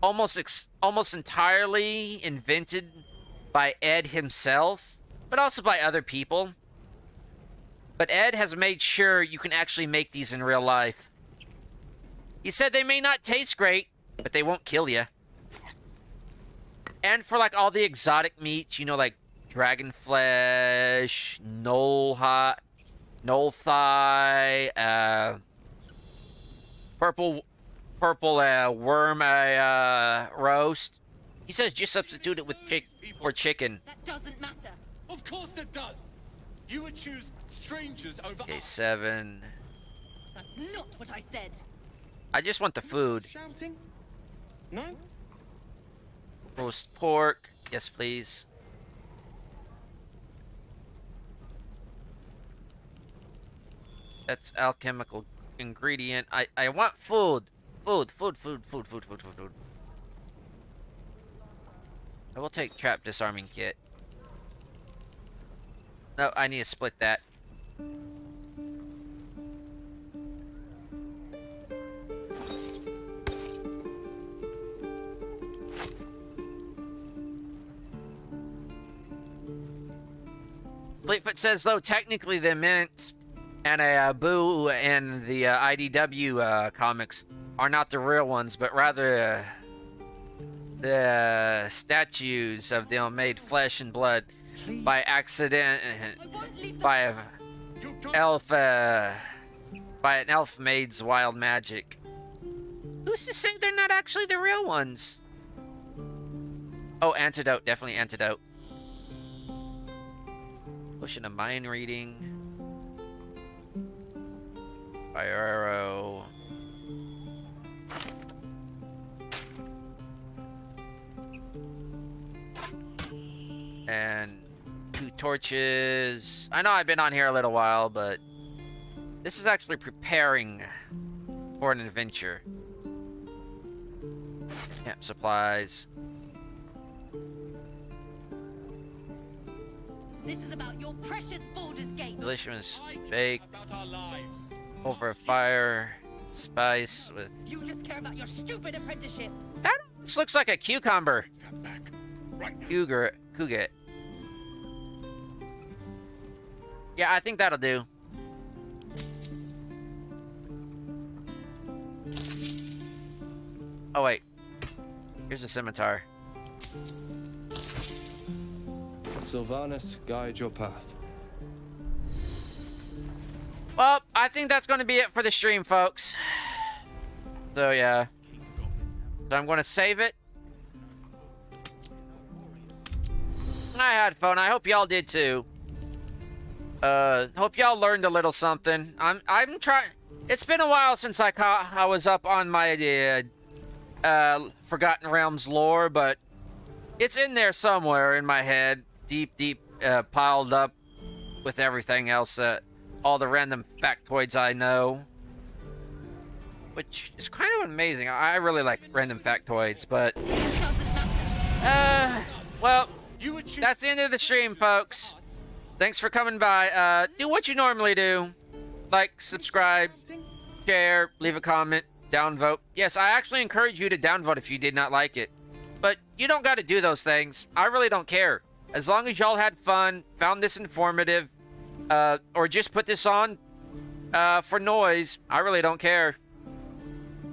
Almost entirely invented by Ed himself, but also by other people. But Ed has made sure you can actually make these in real life. He said they may not taste great, but they won't kill you. And for like all the exotic meats, you know, like dragon flesh, knoll thigh, purple worm roast. He says just substitute it with chicken. That doesn't matter. Of course it does. You would choose strangers over Okay, us. 7. That's not what I said. I just want the food. Shouting? No? Roast pork. Yes, please. That's alchemical ingredient. I want food. Food. I will take trap disarming kit. No, I need to split that. Fleetfoot says, though, technically the Mint and a Boo and the IDW comics are not the real ones, but rather the statues of them made flesh and blood by accident by an elf maid's wild magic. Who's to say they're not actually the real ones? Oh, antidote, definitely antidote. Pushing a mind reading. Fire arrow. And 2 torches. I know I've been on here a little while, but this is actually preparing for an adventure. Camp supplies. This is about your precious Baldur's Gate. Delicious bake. Over a fire. Spice with... You just care about your stupid apprenticeship. This looks like a cucumber. Cougat. Yeah, I think that'll do. Oh, wait. Here's a scimitar. Sylvanas, guide your path. Well, I think that's going to be it for the stream, folks. So, yeah. So I'm going to save it. I had fun. I hope y'all did too. Hope y'all learned a little something. I'm trying. It's been a while since I was up on my Forgotten Realms lore, but it's in there somewhere in my head, deep piled up with everything else, all the random factoids I know. Which is kind of amazing. I really like random factoids, but... well, that's the end of the stream, folks. Thanks for coming by. Do what you normally do. Like, subscribe, share, leave a comment, downvote. Yes, I actually encourage you to downvote if you did not like it. But you don't got to do those things. I really don't care. As long as y'all had fun, found this informative, or just put this on for noise, I really don't care.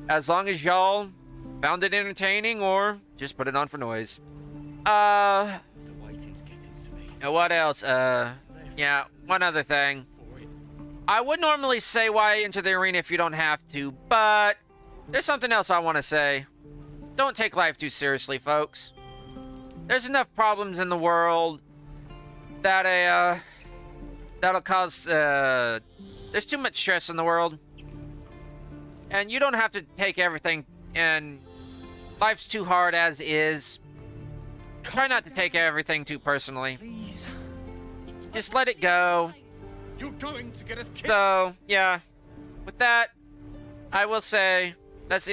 As long as y'all found it entertaining or just put it on for noise. What else? Yeah, one other thing. I would normally say why enter the arena if you don't have to, but there's something else I want to say. Don't take life too seriously, folks. There's enough problems in the world that that'll cause there's too much stress in the world. And you don't have to take everything, and life's too hard as is. Try not to take everything too personally. Please. Just let it go. You're going to get us killed. So, yeah. With that, I will say,